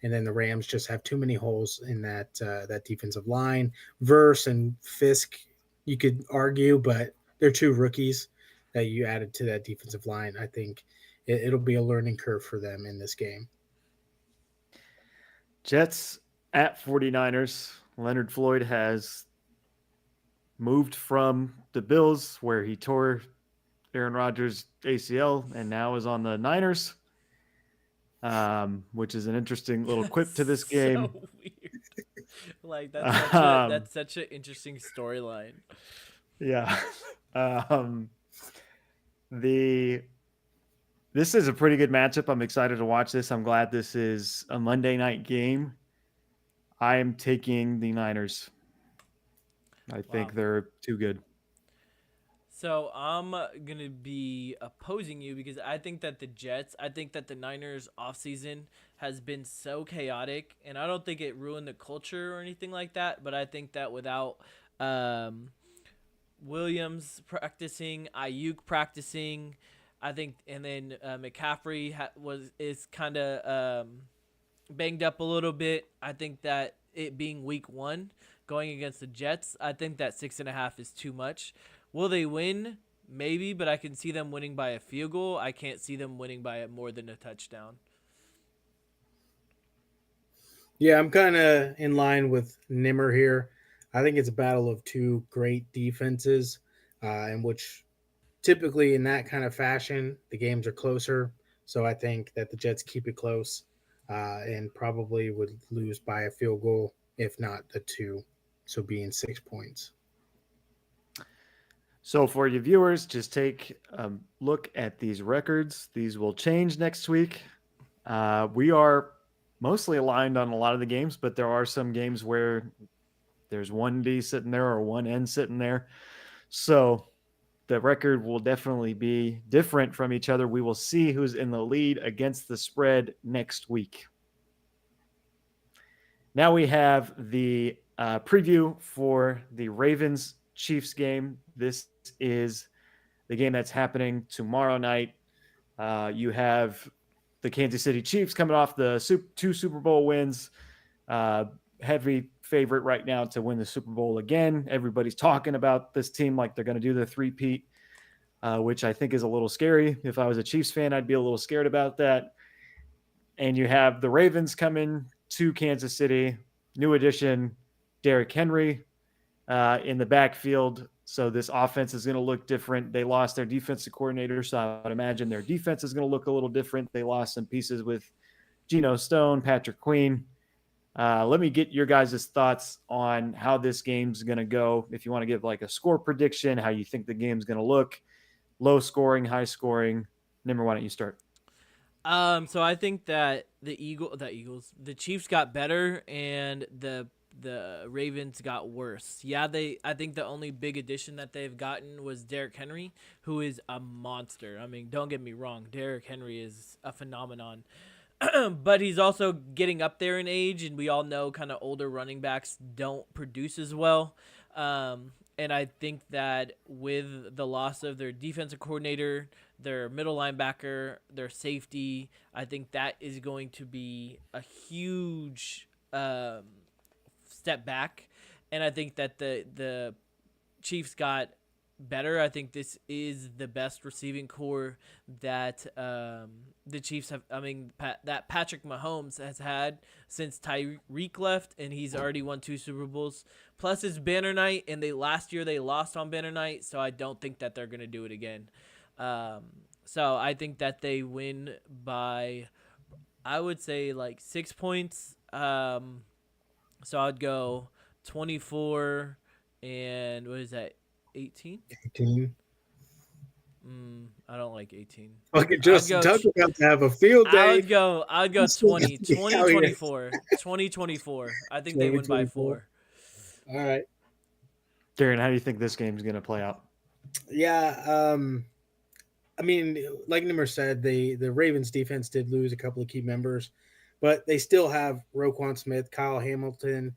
and then the Rams just have too many holes in that defensive line. Verse and Fisk, you could argue, but they're 2 rookies that you added to that defensive line. I think it'll be a learning curve for them in this game.
Jets at 49ers. Leonard Floyd has moved from the Bills, where he tore Aaron Rodgers' ACL, and now is on the Niners, which is an interesting little quip to this game.
So weird. Like that's such an interesting storyline.
Yeah. The This is a pretty good matchup. I'm excited to watch this. I'm glad this is a Monday night game. I am taking the Niners. I think
Wow.
they're too good.
So I'm gonna be opposing you because I think that the Niners offseason has been so chaotic, and I don't think it ruined the culture or anything like that. But I think that without um, Williams practicing, Ayuk practicing, I think, and then McCaffrey is kind of banged up a little bit. I think that it being week one going against the Jets, I think that 6.5 is too much. Will they win? Maybe, but I can see them winning by a field goal. I can't see them winning by more than a touchdown.
Yeah, I'm kind of in line with Nimmer here. I think it's a battle of two great defenses, in which typically in that kind of fashion, the games are closer. So I think that the Jets keep it close and probably would lose by a field goal, if not a two. So being 6 points.
So for you viewers, just take a look at these records. These will change next week. We are mostly aligned on a lot of the games, but there are some games where there's one D sitting there or one N sitting there. So the record will definitely be different from each other. We will see who's in the lead against the spread next week. Now we have the preview for the Ravens Chiefs game. This is the game that's happening tomorrow night. You have the Kansas City Chiefs coming off the two Super Bowl wins. Heavy favorite right now to win the Super Bowl again. Everybody's talking about this team like they're going to do the three-peat, which I think is a little scary. If I was a Chiefs fan, I'd be a little scared about that. And you have the Ravens coming to Kansas City. New addition, Derrick Henry in the backfield. So this offense is going to look different. They lost their defensive coordinator, so I would imagine their defense is going to look a little different. They lost some pieces with Geno Stone, Patrick Queen. Let me get your guys' thoughts on how this game's going to go. If you want to give like a score prediction, how you think the game's going to look, low scoring, high scoring. Nimmer, why don't you start?
So I think that the Chiefs got better and the Ravens got worse. Yeah, I think the only big addition that they've gotten was Derrick Henry, who is a monster. I mean, don't get me wrong, Derrick Henry is a phenomenon. But he's also getting up there in age, and we all know kind of older running backs don't produce as well. And I think that with the loss of their defensive coordinator, their middle linebacker, their safety, I think that is going to be a huge step back. And I think that the Chiefs got better. I think this is the best receiving core that the Chiefs have. I mean, that Patrick Mahomes has had since Tyreek left, and he's already won 2 Super Bowls. Plus, it's Banner Night, and last year they lost on Banner Night, so I don't think that they're gonna do it again. So I think that they win by, I would say like 6 points. So I'd go 24 and what is that? 18?
18.
I don't like 18.
Fucking Justin Tucker about to have a field day.
I would go 20, 24. 20, 24. I think they win by 4.
All right.
Darren, how do you think this game's going to play out?
Yeah, I mean, like Nimmer said, the Ravens defense did lose a couple of key members, but they still have Roquan Smith, Kyle Hamilton,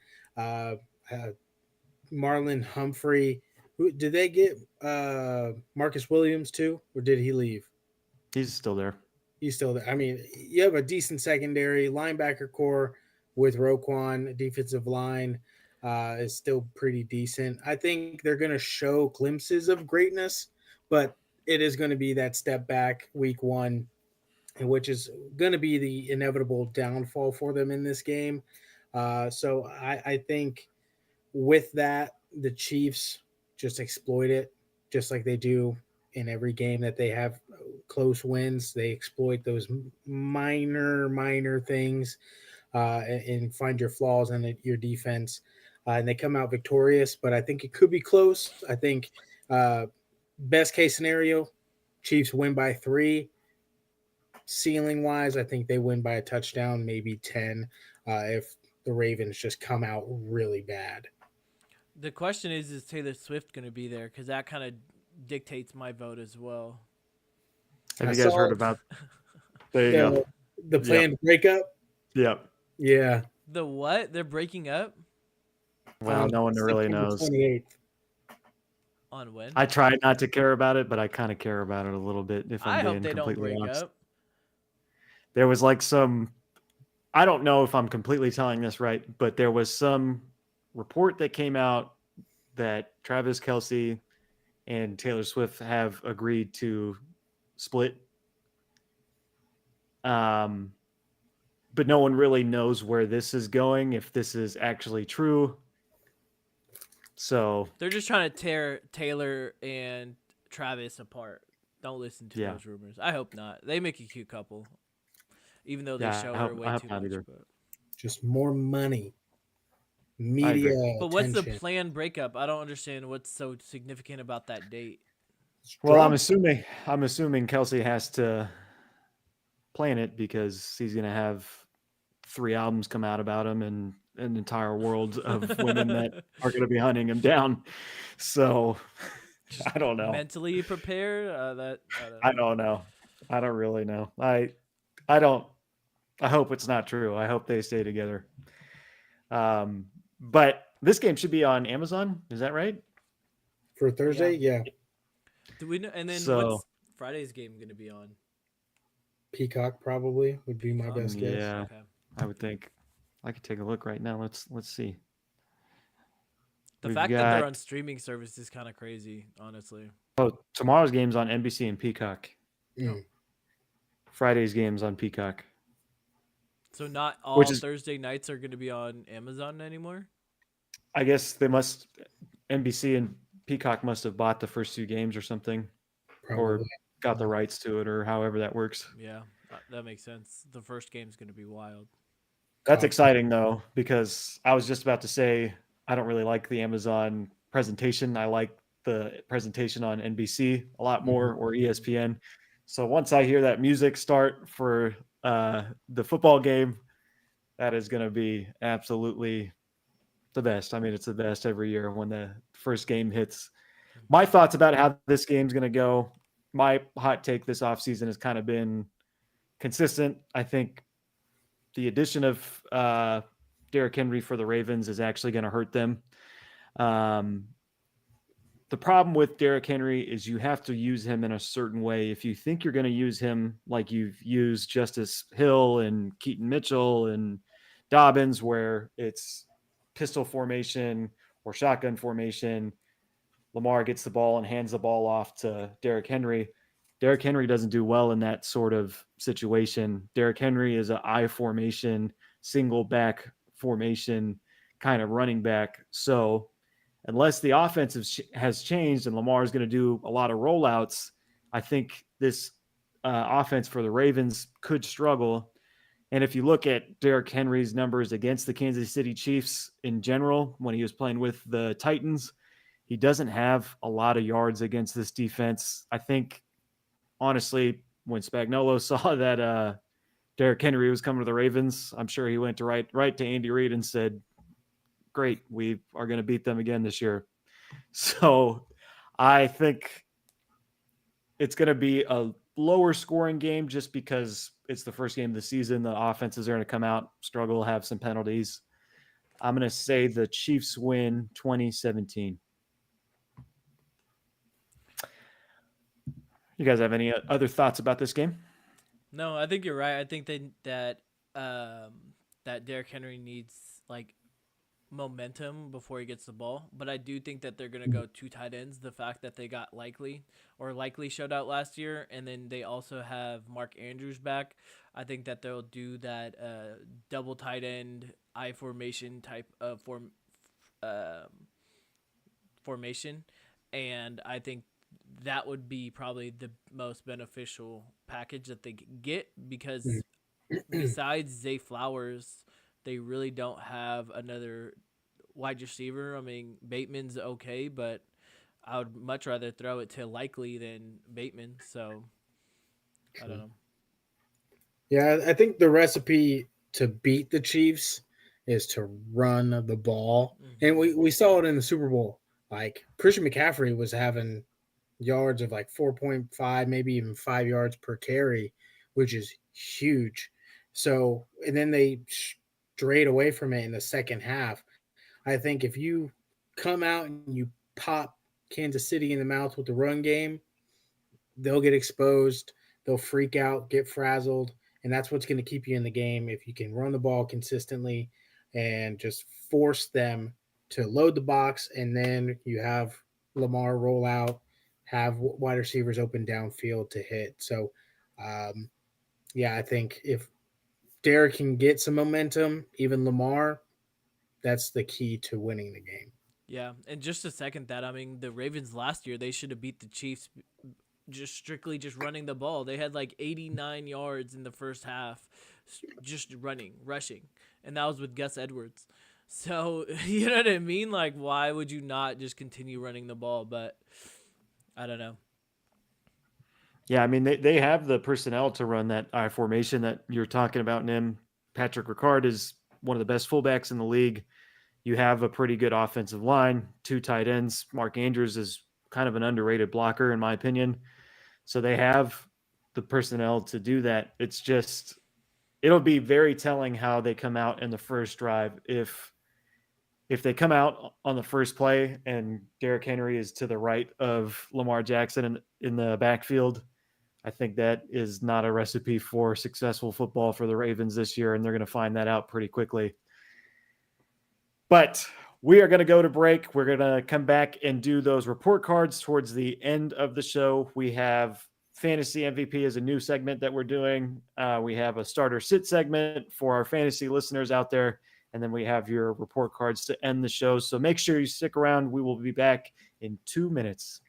Marlon Humphrey. Did they get Marcus Williams too, or did he leave?
He's still there.
He's still there. I mean, you have a decent secondary linebacker core with Roquan. Defensive line is still pretty decent. I think they're going to show glimpses of greatness, but it is going to be that step back week one, which is going to be the inevitable downfall for them in this game. So I think with that, the Chiefs just exploit it, just like they do in every game that they have close wins. They exploit those minor things and find your flaws in your defense. And they come out victorious, but I think it could be close. I think best case scenario, Chiefs win by 3. ceiling wise, I think they win by a touchdown, maybe 10, if the Ravens just come out really bad.
The question is Taylor Swift going to be there? Because that kind of dictates my vote as well.
Have
I
you guys
saw
heard about? There you go.
the planned breakup.
Yep.
Yeah.
The what? They're breaking up
Well, no one really
September
knows.
28th.
on when?
I try not to care about it, but I kind of care about it a little bit. If I'm
I hope
being
they don't
completely
break
honest,
up.
there was like some. I don't know if I'm completely telling this right, but there was some report that came out that Travis Kelce and Taylor Swift have agreed to split. Um, but no one really knows where this is going, if this is actually true. So
They're just trying to tear Taylor and Travis apart. Don't listen to
Yeah.
those rumors. I hope not. They make a cute couple, even though they
Yeah,
show
I
her
hope-
way
I hope
too
not
much.
either.
Just more money,
agree.
media
But what's the
attention.
planned breakup? I don't understand what's so significant about that date.
Well, I'm
Drunk.
assuming Kelsey has to plan it because he's gonna have 3 albums come out about him and an entire world of women that are gonna be hunting him down. So I don't know.
Mentally prepared.
I don't know. I don't really know. I don't. I hope it's not true. I hope they stay together. But this game should be on Amazon. Is that right?
For Thursday, yeah.
Do we know? And then
So-
what's Friday's game going to be on?
Peacock probably would be my
Peacock?
best guess.
Yeah,
Okay.
I would think. I could take a look right now. Let's see.
The
We've
fact that they're
got-
on streaming service is kind of crazy, honestly.
Oh, tomorrow's game's on NBC and Peacock.
Mm.
Friday's game's on Peacock.
So not all
Which is-
Thursday nights are going to be on Amazon anymore.
I guess they must. NBC and Peacock must have bought the first 2 games or something, or
Probably.
got the rights to it, or however that works.
Yeah, that makes sense. The first game's going to be wild.
That's
Copy.
exciting though, because I was just about to say I don't really like the Amazon presentation. I like the presentation on NBC a lot more, or ESPN. So once I hear that music start for the football game, that is going to be absolutely the best. I mean, it's the best every year when the first game hits. My thoughts about how this game's going to go. My hot take this offseason has kind of been consistent. I think the addition of Derrick Henry for the Ravens is actually going to hurt them. The problem with Derrick Henry is you have to use him in a certain way. If you think you're going to use him like you've used Justice Hill and Keaton Mitchell and Dobbins, where it's pistol formation or shotgun formation, Lamar gets the ball and hands the ball off to Derrick Henry. Derrick Henry doesn't do well in that sort of situation. Derrick Henry is an I formation, single back formation kind of running back. So unless the offense has changed and Lamar is going to do a lot of rollouts, I think this offense for the Ravens could struggle. And if you look at Derrick Henry's numbers against the Kansas City Chiefs in general, when he was playing with the Titans, he doesn't have a lot of yards against this defense. I think, honestly, when Spagnuolo saw that Derrick Henry was coming to the Ravens, I'm sure he went to right to Andy Reid and said, great, we are going to beat them again this year. So I think it's going to be a lower scoring game just because it's the first game of the season. The offenses are going to come out, struggle, have some penalties. I'm going to say the Chiefs win 2017. You guys have any other thoughts about this game?
No, I think you're right. I think that Derrick Henry needs like momentum before he gets the ball, but I do think that they're gonna go 2 tight ends. The fact that they got likely showed out last year, and then they also have Mark Andrews back. I think that they'll do that double tight end I formation type of formation, and I think that would be probably the most beneficial package that they get because besides Zay Flowers, they really don't have another wide receiver. I mean, Bateman's okay, but I would much rather throw it to Likely than Bateman. So I don't know.
Yeah, I think the recipe to beat the Chiefs is to run the ball. And
Hmm.
we saw it in the Super Bowl. Like Christian McCaffrey was having yards of like 4.5, maybe even 5 yards per carry, which is huge. So, and then they strayed away from it in the second half. I think if you come out and you pop Kansas City in the mouth with the run game, they'll get exposed, they'll freak out, get frazzled, and that's what's going to keep you in the game if you can run the ball consistently and just force them to load the box, and then you have Lamar roll out, have wide receivers open downfield to hit. So, um, yeah, I think if Derek can get some momentum, even Lamar, that's the key to winning the game.
Yeah, and just to second that, I mean, the Ravens last year they should have beat the Chiefs just strictly just running the ball. They had like 89 yards in the first half, just running, rushing, and that was with Gus Edwards. So you know what I mean? Like, why would you not just continue running the ball? But I don't know.
Yeah, I mean they have the personnel to run that I formation that you're talking about. Nim Patrick Ricard is one of the best fullbacks in the league. You have a pretty good offensive line, two tight ends. Mark Andrews is kind of an underrated blocker, in my opinion. So they have the personnel to do that. It's just, it'll be very telling how they come out in the first drive. If they come out on the first play and Derrick Henry is to the right of Lamar Jackson in the backfield, I think that is not a recipe for successful football for the Ravens this year, and they're going to find that out pretty quickly. But we are going to go to break. We're going to come back and do those report cards towards the end of the show. We have Fantasy MVP as a new segment that we're doing. We have a starter sit segment for our fantasy listeners out there. And then we have your report cards to end the show. So make sure you stick around. We will be back in 2 minutes.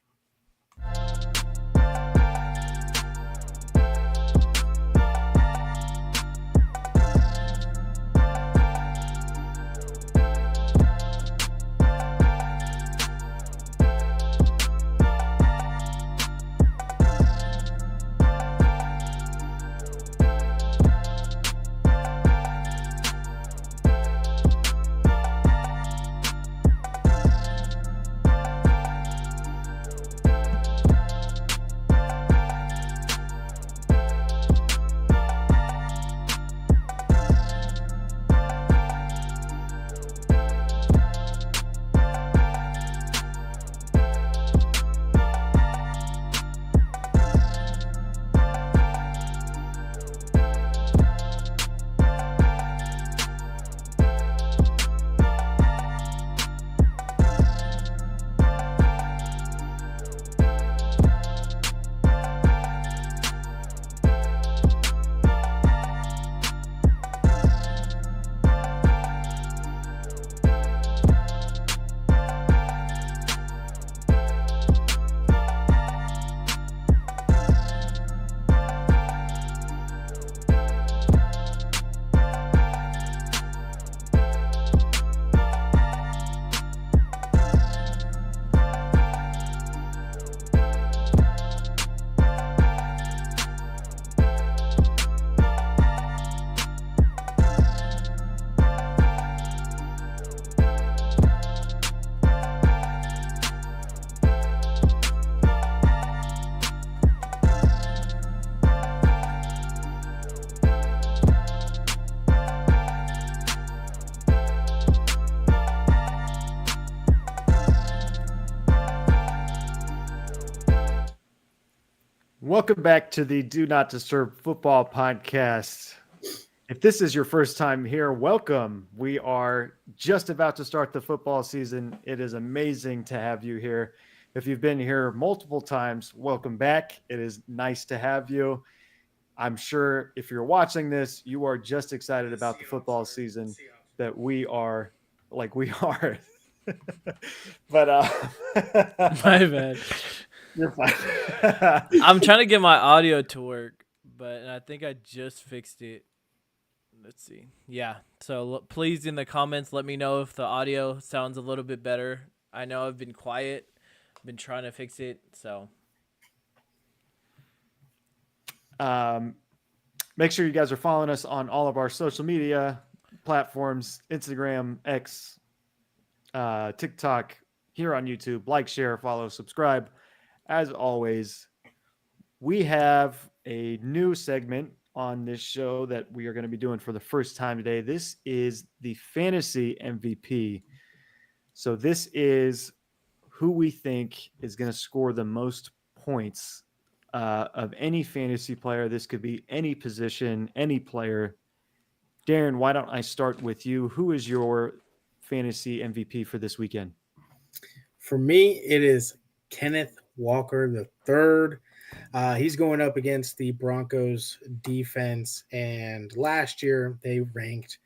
Welcome back to the Do Not Disturb Football Podcast. If this is your first time here, welcome. We are just about to start the football season. It is amazing to have you here. If you've been here multiple times, welcome back. It is nice to have you. I'm sure if you're watching this, you are just excited about the football season that we are, like we are. But
My bad.
you're fine.
I'm trying to get my audio to work, but I think I just fixed it. Let's see. Yeah. So please in the comments let me know if the audio sounds a little bit better. I know I've been quiet, been trying to fix it. So
make sure you guys are following us on all of our social media platforms, Instagram, X, TikTok, here on YouTube. Like, share, follow, subscribe. As always, we have a new segment on this show that we are going to be doing for the first time today. This is the Fantasy MVP. So this is who we think is going to score the most points of any fantasy player. This could be any position, any player. Darren, why don't I start with you? Who is your fantasy MVP for this weekend?
For me, it is Kenneth Walker the third. He's going up against the Broncos defense, and last year they ranked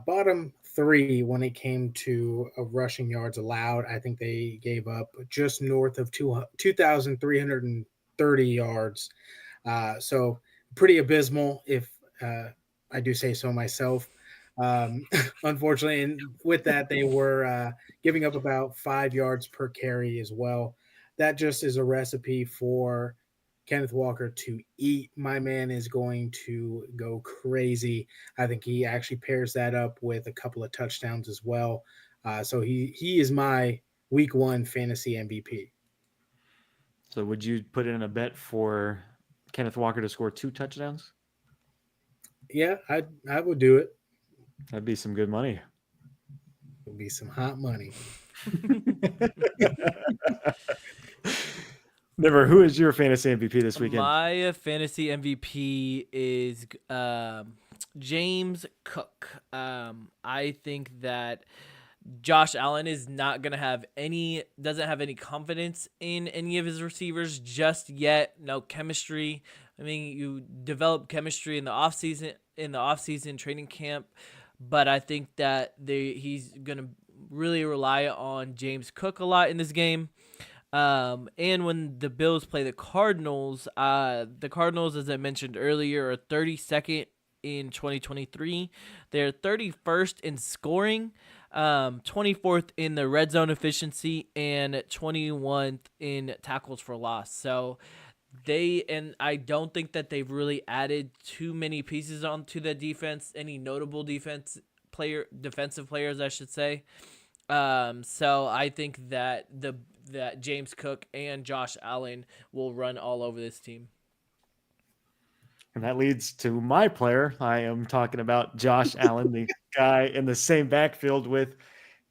bottom 3 when it came to rushing yards allowed. I think they gave up just north of 2,330 yards. So pretty abysmal, if I do say so myself. Unfortunately, and with that, they were giving up about 5 yards per carry as well. That just is a recipe for Kenneth Walker to eat. My man is going to go crazy. I think he actually pairs that up with a couple of touchdowns as well. So he is my week 1 fantasy MVP.
So would you put in a bet for Kenneth Walker to score 2 touchdowns?
Yeah, I would do it.
That'd be some good money.
It would be some hot money.
Never. Who is your fantasy MVP this weekend?
My fantasy MVP is James Cook. I think that Josh Allen is not going to doesn't have any confidence in any of his receivers just yet. No chemistry. I mean, you develop chemistry in the offseason training camp, but I think that he's going to really rely on James Cook a lot in this game. And when the Bills play the Cardinals, as I mentioned earlier, are 32nd in 2023. They're 31st in scoring, 24th in the red zone efficiency, and 21th in tackles for loss. So I don't think that they've really added too many pieces onto the defense, any notable defensive players, I should say. So I think that that James Cook and Josh Allen will run all over this team.
And that leads to my player. I am talking about Josh Allen, the guy in the same backfield with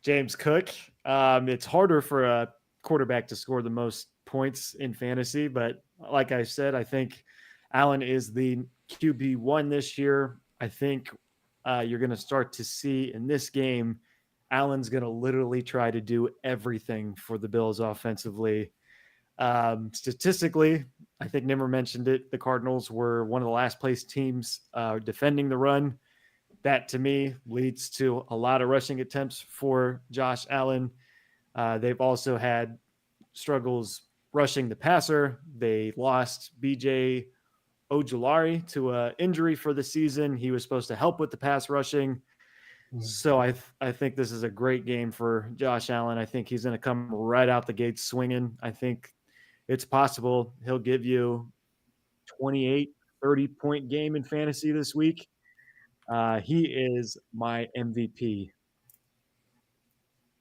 James Cook. It's harder for a quarterback to score the most points in fantasy, but like I said, I think Allen is the QB1 this year. I think you're going to start to see in this game, Allen's going to literally try to do everything for the Bills offensively. Statistically, I think Nimmer mentioned it. The Cardinals were one of the last place teams defending the run. That to me leads to a lot of rushing attempts for Josh Allen. They've also had struggles rushing the passer. They lost BJ Ojulari to an injury for the season. He was supposed to help with the pass rushing. So I think this is a great game for Josh Allen. I think he's going to come right out the gate swinging. I think it's possible he'll give you 28, 30-point game in fantasy this week. He is my MVP.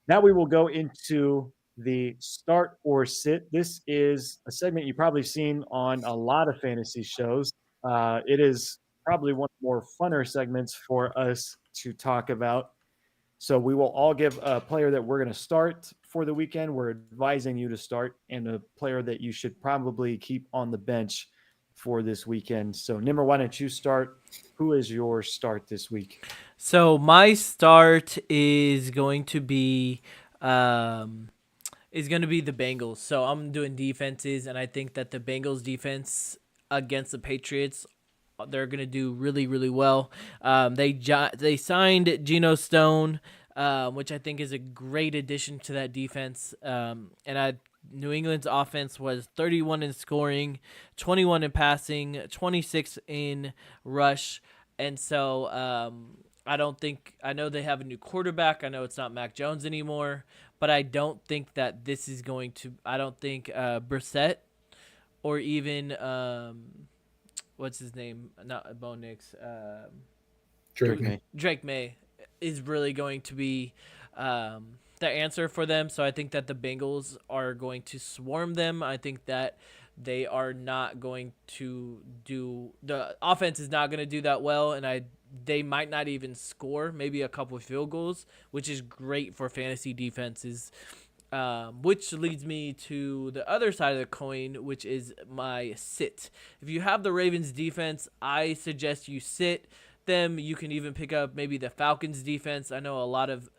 Now we will go into the start or sit. This is a segment you've probably seen on a lot of fantasy shows. It is probably one of the more funner segments for us to talk about. So we will all give a player that we're going to start for the weekend. We're advising you to start, and a player that you should probably keep on the bench for this weekend. So Nimmer, why don't you start? Who is your start this week?
So my start is going to be the Bengals. So I'm doing defenses, and I think that the Bengals defense against the Patriots, they're going to do really, really well. They signed Geno Stone, which I think is a great addition to that defense. New England's offense was 31 in scoring, 21 in passing, 26 in rush. And so I know they have a new quarterback. I know it's not Mac Jones anymore, but I don't think that I don't think Brissett or even what's his name? Not Bo Nix.
Drake
Drake
May.
May.
Drake May is really going to be the answer for them. So I think that the Bengals are going to swarm them. I think that they are not going to do the offense is not going to do that well, and they might not even score, maybe a couple of field goals, which is great for fantasy defenses. Which leads me to the other side of the coin, which is my sit. If you have the Ravens defense, I suggest you sit them. You can even pick up maybe the Falcons defense. I know a lot of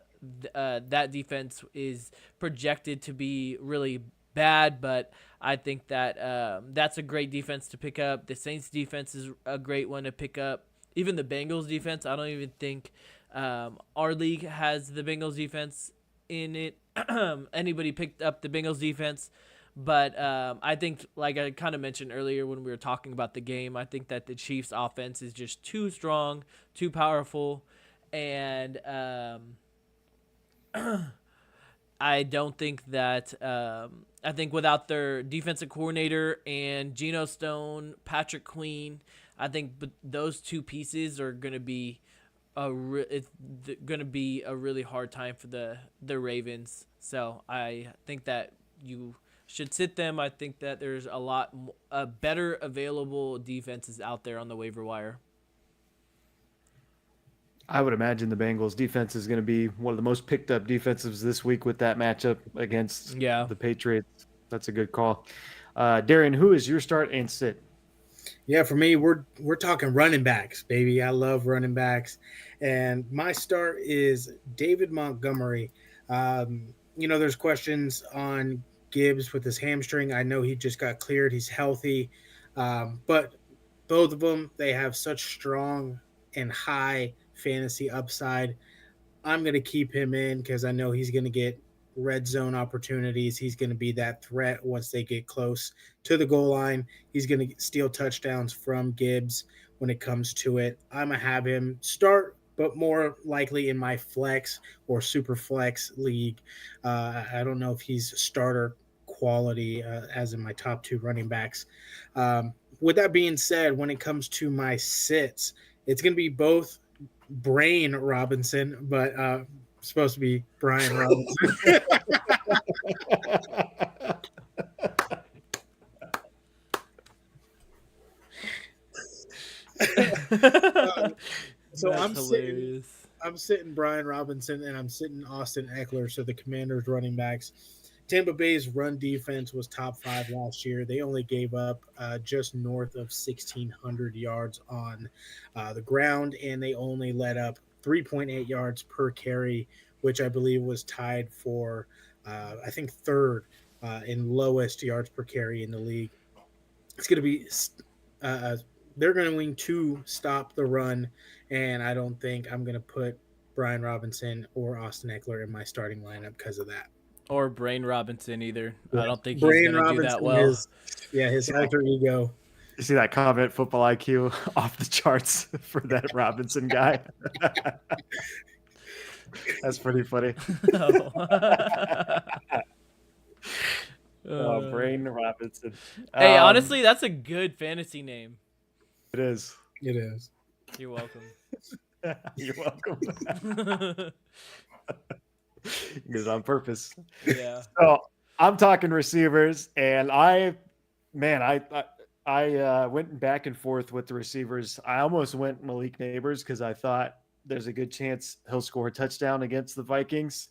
that defense is projected to be really bad, but I think that that's a great defense to pick up. The Saints defense is a great one to pick up. Even the Bengals defense, I don't even think our league has the Bengals defense in it. Anybody picked up the Bengals defense, but I think, like I kind of mentioned earlier when we were talking about the game, I think that the Chiefs offense is just too strong, too powerful, and I don't think that I think without their defensive coordinator and Geno Stone, Patrick Queen, I think those two pieces are going to be it's going to be a really hard time for the Ravens. So I think that you should sit them. I think that there's a better available defenses out there on the waiver wire.
I would imagine the Bengals defense is going to be one of the most picked up defensives this week with that matchup against the Patriots. That's a good call. Darian, who is your start and sit?
Yeah, for me, we're talking running backs, baby. I love running backs, and my start is David Montgomery. There's questions on Gibbs with his hamstring. I know he just got cleared; he's healthy, but both of them, they have such strong and high fantasy upside. I'm going to keep him in because I know he's going to get red zone opportunities. He's going to be that threat once they get close to the goal line. He's going to steal touchdowns from Gibbs when it comes to it. I'm going to have him start, but more likely in my flex or super flex league. I don't know if he's starter quality as in my top two running backs. With that being said, when it comes to my sits, it's going to be both Brain Robinson, but supposed to be Brian Robinson. So I'm sitting Brian Robinson and I'm sitting Austin Eckler. So the Commanders running backs. Tampa Bay's run defense was top 5 last year. They only gave up just north of 1,600 yards on the ground, and they only let up 3.8 yards per carry, which I believe was tied for, I think, third in lowest yards per carry in the league. It's going to be they're going to stop the run, and I don't think I'm going to put Brian Robinson or Austin Eckler in my starting lineup because of that.
Or Brain Robinson either.
Yeah.
I don't think he's going to do that well.
His alter ego.
You see that comment, football IQ off the charts for that Robinson guy? That's pretty funny. Brain Robinson.
Hey, honestly, that's a good fantasy name.
It is.
It is.
You're welcome.
You're welcome. Because on purpose.
Yeah.
So I'm talking receivers, and I went back and forth with the receivers. I almost went Malik Neighbors because I thought there's a good chance he'll score a touchdown against the Vikings.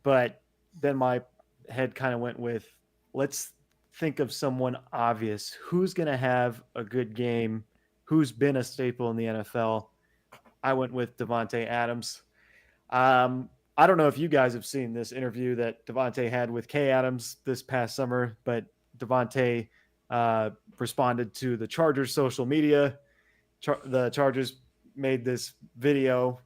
But then my head kind of went with, let's think of someone obvious. Who's going to have a good game? Who's been a staple in the NFL? I went with Davante Adams. I don't know if you guys have seen this interview that Davante had with Kay Adams this past summer, but Davante responded to the Chargers social media. The Chargers made this video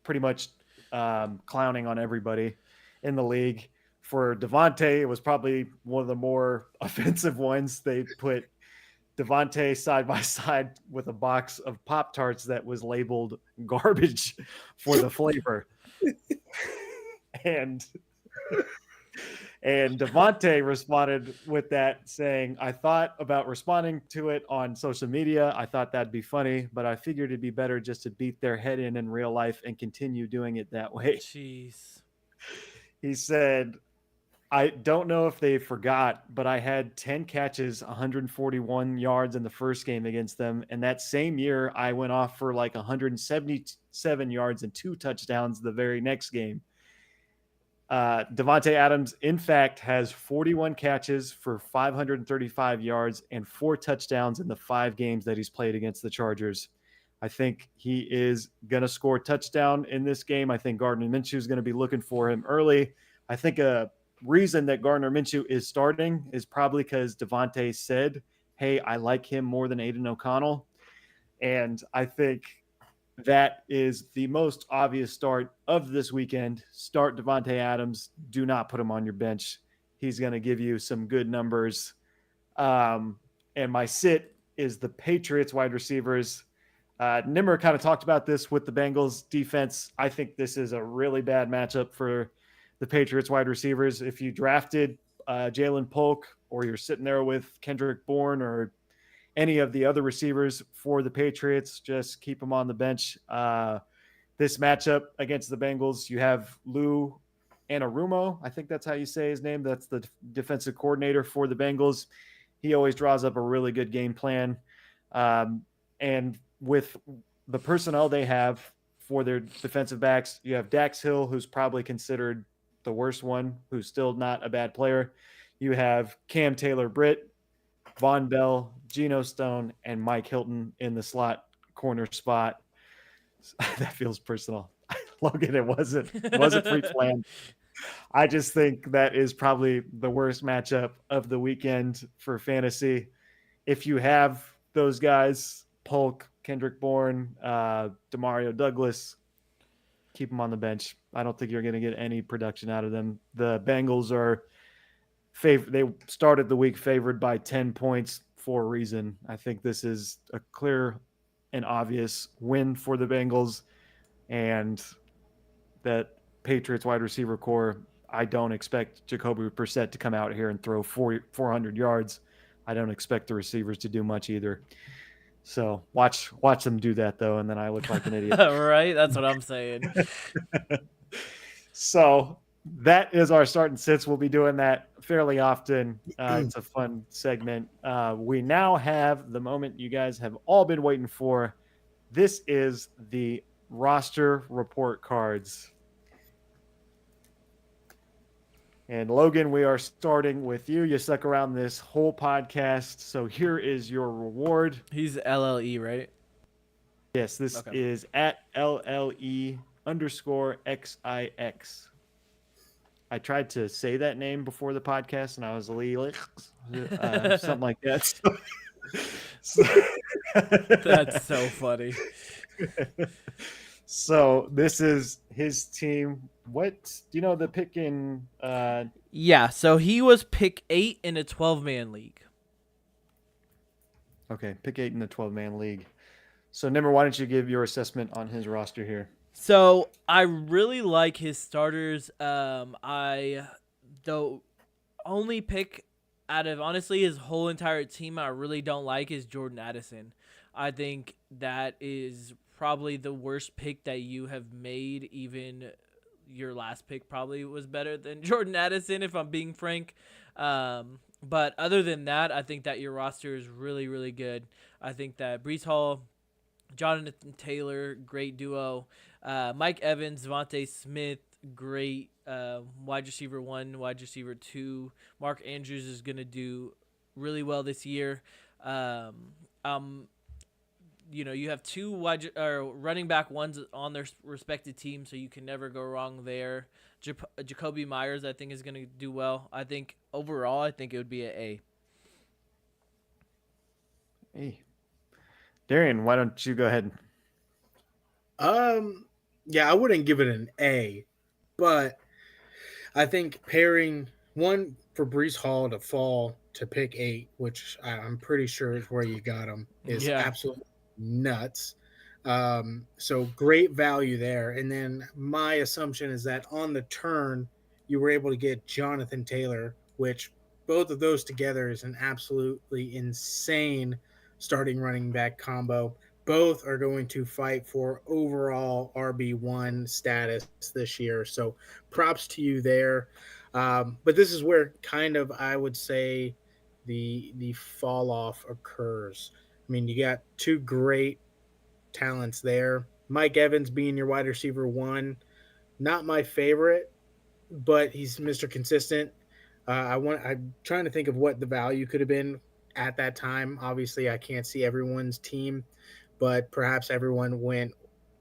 pretty much clowning on everybody in the league. For Davante, it was probably one of the more offensive ones. They put Davante side by side with a box of Pop-Tarts that was labeled garbage for the flavor. And And Devontae responded with that saying, I thought about responding to it on social media. I thought that'd be funny, but I figured it'd be better just to beat their head in real life and continue doing it that way.
Jeez.
He said, I don't know if they forgot, but I had 10 catches, 141 yards in the first game against them. And that same year, I went off for like 177 yards and 2 touchdowns the very next game. Davante Adams, in fact, has 41 catches for 535 yards and 4 touchdowns in the 5 games that he's played against the Chargers. I think he is going to score a touchdown in this game. I think Gardner Minshew is going to be looking for him early. I think a reason that Gardner Minshew is starting is probably because Davante said, hey, I like him more than Aiden O'Connell. And I think that is the most obvious start of this weekend. Start Davante Adams. Do not put him on your bench. He's going to give you some good numbers. And my sit is the Patriots wide receivers. Nimmer kind of talked about this with the Bengals defense. I think this is a really bad matchup for the Patriots wide receivers. If you drafted Jalen Polk, or you're sitting there with Kendrick Bourne or any of the other receivers for the Patriots, just keep them on the bench. This matchup against the Bengals, you have Lou Anarumo. I think that's how you say his name. That's the defensive coordinator for the Bengals. He always draws up a really good game plan. And with the personnel they have for their defensive backs, you have Dax Hill, who's probably considered the worst one, who's still not a bad player. You have Cam Taylor-Britt, Von Bell, Geno Stone, and Mike Hilton in the slot corner spot. That feels personal. Logan, it wasn't pre-planned. I just think that is probably the worst matchup of the weekend for fantasy. If you have those guys, Polk, Kendrick Bourne, Demario Douglas, keep them on the bench. I don't think you're going to get any production out of them. The Bengals are they started the week favored by 10 points for a reason. I think this is a clear and obvious win for the Bengals, and that Patriots wide receiver core. I don't expect Jacoby Brissett to come out here and throw 400 yards. I don't expect the receivers to do much either. So watch them do that though, and then I look like an idiot.
Right? That's what I'm saying.
So that is our start and sits. We'll be doing that fairly often. It's a fun segment. We now have the moment you guys have all been waiting for. This is the roster report cards. And Logan, we are starting with you. You stuck around this whole podcast, so here is your reward.
He's LLE, right?
Yes, this is at LLE_XIX. I tried to say that name before the podcast, and I was like, something like that.
That's so funny.
So this is his team. What do you know the pick in?
Yeah, so he was pick 8 in a 12-man league.
Okay, pick 8 in the 12-man league. So Nimmer, why don't you give your assessment on his roster here?
So I really like his starters. The only pick out of honestly his whole entire team I really don't like is Jordan Addison. I think that is probably the worst pick that you have made. Even your last pick probably was better than Jordan Addison, if I'm being frank. But other than that, I think that your roster is really, really good. I think that Breece Hall, Jonathan Taylor, great duo. Mike Evans, Devontae Smith, great wide receiver 1, wide receiver 2. Mark Andrews is going to do really well this year. You have 2 running back ones on their respective teams, so you can never go wrong there. Jacoby Myers, I think, is going to do well. I think overall, I think it would be an A.
Hey, Darian, why don't you go ahead?
Yeah, I wouldn't give it an A, but I think pairing one for Breece Hall to fall to pick 8, which I'm pretty sure is where you got him, is absolutely nuts. So great value there. And then my assumption is that on the turn, you were able to get Jonathan Taylor, which both of those together is an absolutely insane starting running back combo. Both are going to fight for overall RB1 status this year. So props to you there. But this is where kind of I would say the fall off occurs. I mean, you got two great talents there. Mike Evans being your wide receiver one, not my favorite, but he's Mr. Consistent. I'm trying to think of what the value could have been at that time. Obviously, I can't see everyone's team, but perhaps everyone went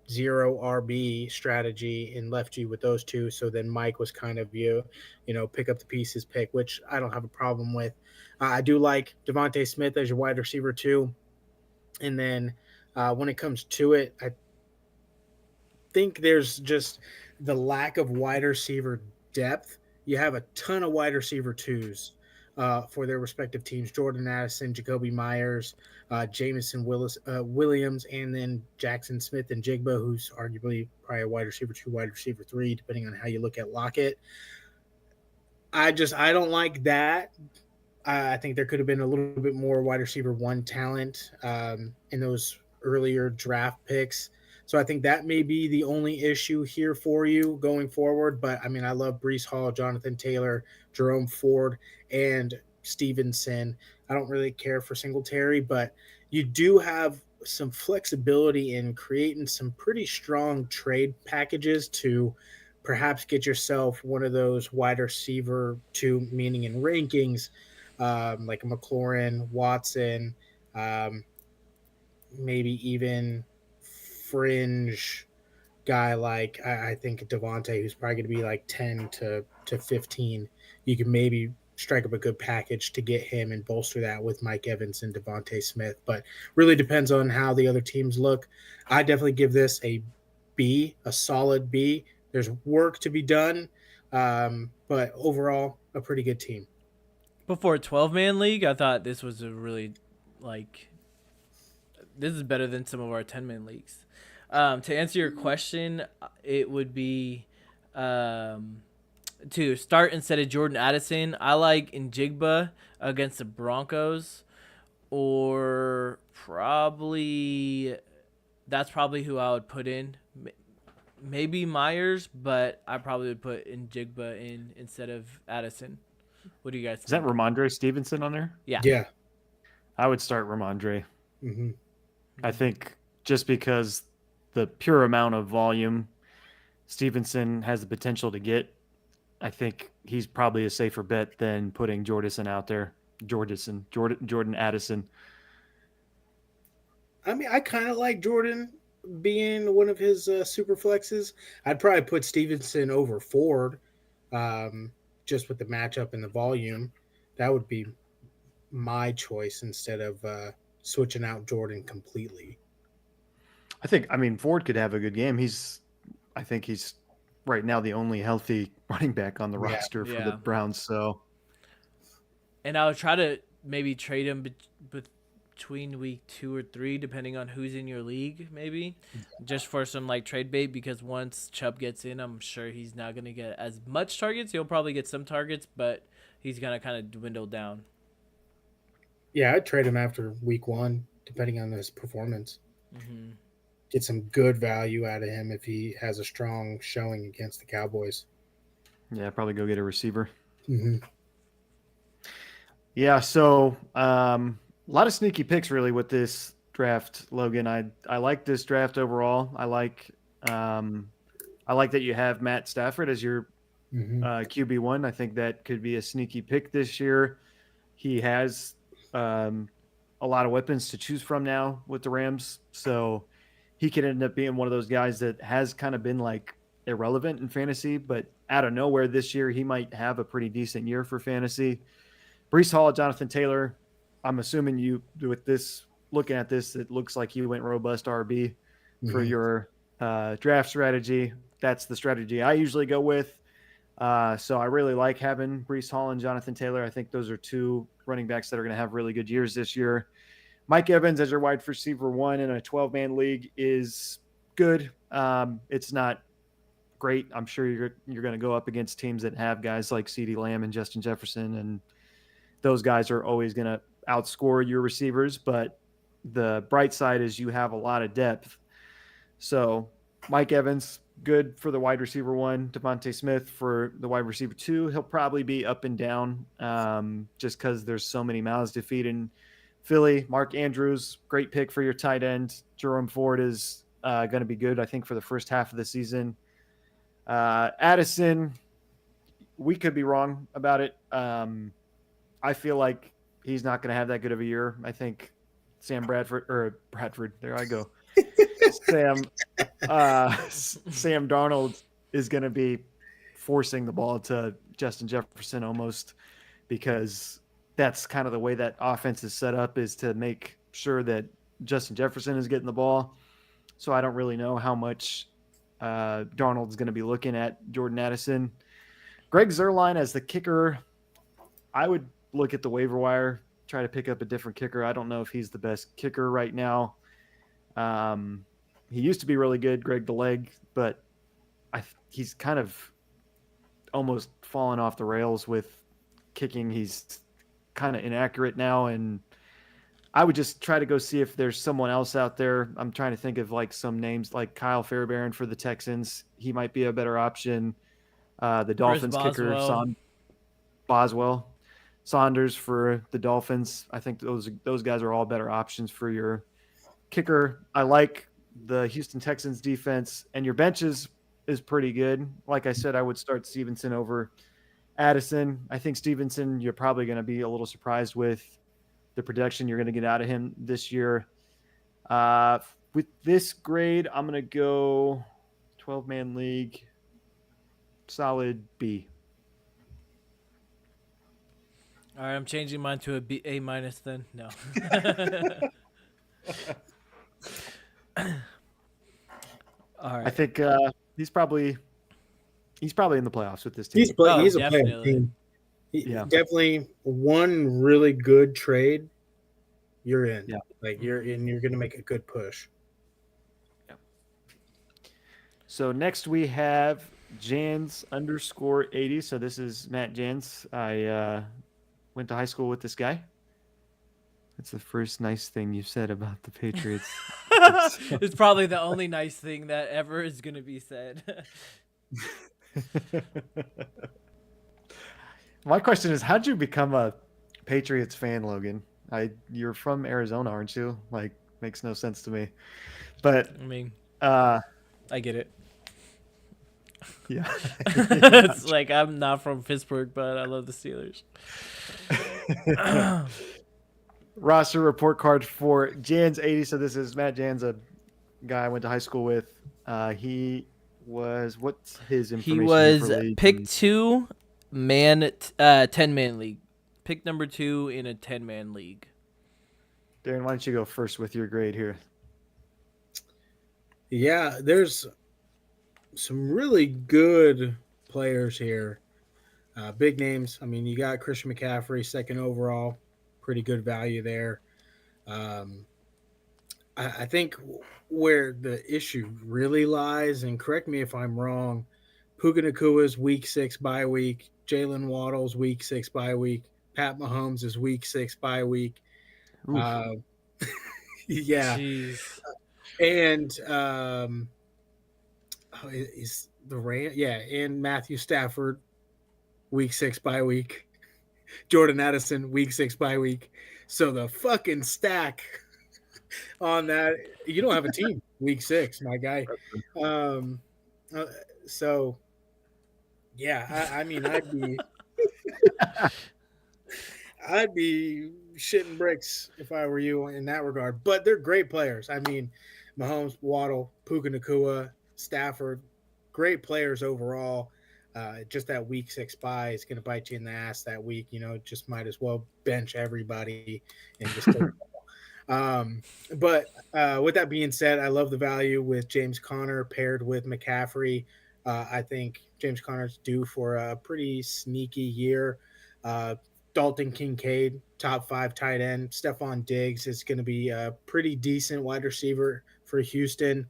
zero RB strategy and left you with those two. So then Mike was kind of pick up the pieces pick, which I don't have a problem with. I do like Devontae Smith as your wide receiver too. And then when it comes to it, I think there's just the lack of wide receiver depth. You have a ton of wide receiver twos for their respective teams: Jordan Addison, Jacoby Myers, Jamison Williams, and then Jackson Smith and Jigba, who's arguably probably a wide receiver two, wide receiver three, depending on how you look at Lockett. I don't like that. I think there could have been a little bit more wide receiver one talent in those earlier draft picks. So I think that may be the only issue here for you going forward. But I mean, I love Brees Hall, Jonathan Taylor, Jerome Ford, and Stevenson. I don't really care for Singletary, but you do have some flexibility in creating some pretty strong trade packages to perhaps get yourself one of those wide receiver two, meaning in rankings, like a McLaurin, Watson, maybe even fringe guy like I think Devontae, who's probably going to be like 10 to 15. You can maybe strike up a good package to get him and bolster that with Mike Evans and Devontae Smith. But really depends on how the other teams look. I definitely give this a B, a solid B. There's work to be done, but overall, a pretty good team.
Before a 12-man league, I thought this was a really, this is better than some of our 10-man leagues. To answer your question, it would be to start instead of Jordan Addison. I like Njigba against the Broncos, or that's probably who I would put in. Maybe Myers, but I probably would put Njigba in instead of Addison. What do you guys think?
Is that Ramondre Stevenson on there?
Yeah.
Yeah.
I would start Ramondre.
Mm-hmm.
I think just because the pure amount of volume Stevenson has the potential to get, I think he's probably a safer bet than putting Jordan out there. Jordan Addison.
I mean, I kind of like Jordan being one of his super flexes. I'd probably put Stevenson over Ford, just with the matchup and the volume. That would be my choice instead of switching out Jordan completely.
I mean, Ford could have a good game. I think he's right now the only healthy running back on the roster for the Browns. So,
and I would try to maybe trade him between week 2 or 3, depending on who's in your league, maybe just for some trade bait, because once Chubb gets in, I'm sure he's not going to get as much targets. He'll probably get some targets, but he's going to kind of dwindle down.
Yeah, I'd trade him after week 1, depending on his performance.
Mm-hmm.
Get some good value out of him if he has a strong showing against the Cowboys.
Yeah, probably go get a receiver.
Mm-hmm.
Yeah, so a lot of sneaky picks really with this draft, Logan. I like this draft overall. I like that you have Matt Stafford as your QB1. I think that could be a sneaky pick this year. He has a lot of weapons to choose from now with the Rams, so he could end up being one of those guys that has kind of been irrelevant in fantasy, but out of nowhere this year, he might have a pretty decent year for fantasy. Brees Hall, Jonathan Taylor. I'm assuming looking at this, it looks like you went robust RB for your draft strategy. That's the strategy I usually go with. So I really like having Brees Hall and Jonathan Taylor. I think those are two running backs that are going to have really good years this year. Mike Evans as your wide receiver 1 in a 12-man league is good. It's not great. I'm sure you're going to go up against teams that have guys like CeeDee Lamb and Justin Jefferson, and those guys are always going to outscore your receivers. But the bright side is you have a lot of depth. So Mike Evans, good for the wide receiver 1. Devontae Smith for the wide receiver 2. He'll probably be up and down just because there's so many mouths to feed in Philly. Mark Andrews, great pick for your tight end. Jerome Ford is going to be good, I think, for the first half of the season. Addison, we could be wrong about it. I feel like he's not going to have that good of a year. I think Sam Bradford, there I go. Sam Darnold is going to be forcing the ball to Justin Jefferson almost, because that's kind of the way that offense is set up, is to make sure that Justin Jefferson is getting the ball. So I don't really know how much Darnold's going to be looking at Jordan Addison. Greg Zuerlein as the kicker, I would look at the waiver wire, try to pick up a different kicker. I don't know if he's the best kicker right now. He used to be really good, Greg the Leg, but he's kind of almost fallen off the rails with kicking. He's kind of inaccurate now, and I would just try to go see if there's someone else out there. I'm trying to think of like some names, like Kyle Fairbairn for the Texans. He might be a better option. The Dolphins kicker, Boswell. Saunders for the Dolphins. I think those guys are all better options for your kicker. I like the Houston Texans defense, and your bench is pretty good. Like I said, I would start Stevenson over Addison. I think Stevenson, you're probably going to be a little surprised with the production you're going to get out of him this year. With this grade, I'm going to go 12-man league, solid B.
All right, I'm changing mine to A minus then. No. All right.
I think he's probably in the playoffs with this team.
He's a playoff
definitely.
team.
Yeah.
Definitely one really good trade. You're in.
Yeah.
Like you're going to make a good push.
Yeah. So next we have Jans _80. So this is Matt Jans. I went to high school with this guy. That's the first nice thing you said about the Patriots.
It's probably the only nice thing that ever is going to be said.
My question is, how'd you become a Patriots fan, Logan? You're from Arizona, aren't you? Like, makes no sense to me. But
I mean,
I
get it.
Yeah.
It's like I'm not from Pittsburgh, but I love the Steelers.
Roster report card for Jans 80. So this is Matt Jans, a guy I went to high school with. He was, what's his information?
He was
for league?
pick 2 man 10-man league. Pick number 2 in a 10-man league.
Darren, why don't you go first with your grade here?
Yeah, there's some really good players here. Big names. I mean, you got Christian McCaffrey, 2nd overall. Pretty good value there. I think where the issue really lies, and correct me if I'm wrong, Puka Nakua's week 6 bye week, Jalen Waddle's week 6 bye week, Pat Mahomes is week 6 bye week. Yeah.
Jeez.
And is the and Matthew Stafford week 6 bye week. Jordan Addison week 6 bye week. So the fucking stack on that, you don't have a team week 6, my guy. So yeah, I mean, I'd be shitting bricks if I were you in that regard. But they're great players. I mean, Mahomes, Waddle, Puka Nacua, Stafford, great players overall. Just that week 6 bye is going to bite you in the ass that week. You know, just might as well bench everybody and just take but with that being said, I love the value with James Conner paired with McCaffrey. I think James Conner's due for a pretty sneaky year. Dalton Kincaid, top 5 tight end. Stephon Diggs is going to be a pretty decent wide receiver for Houston.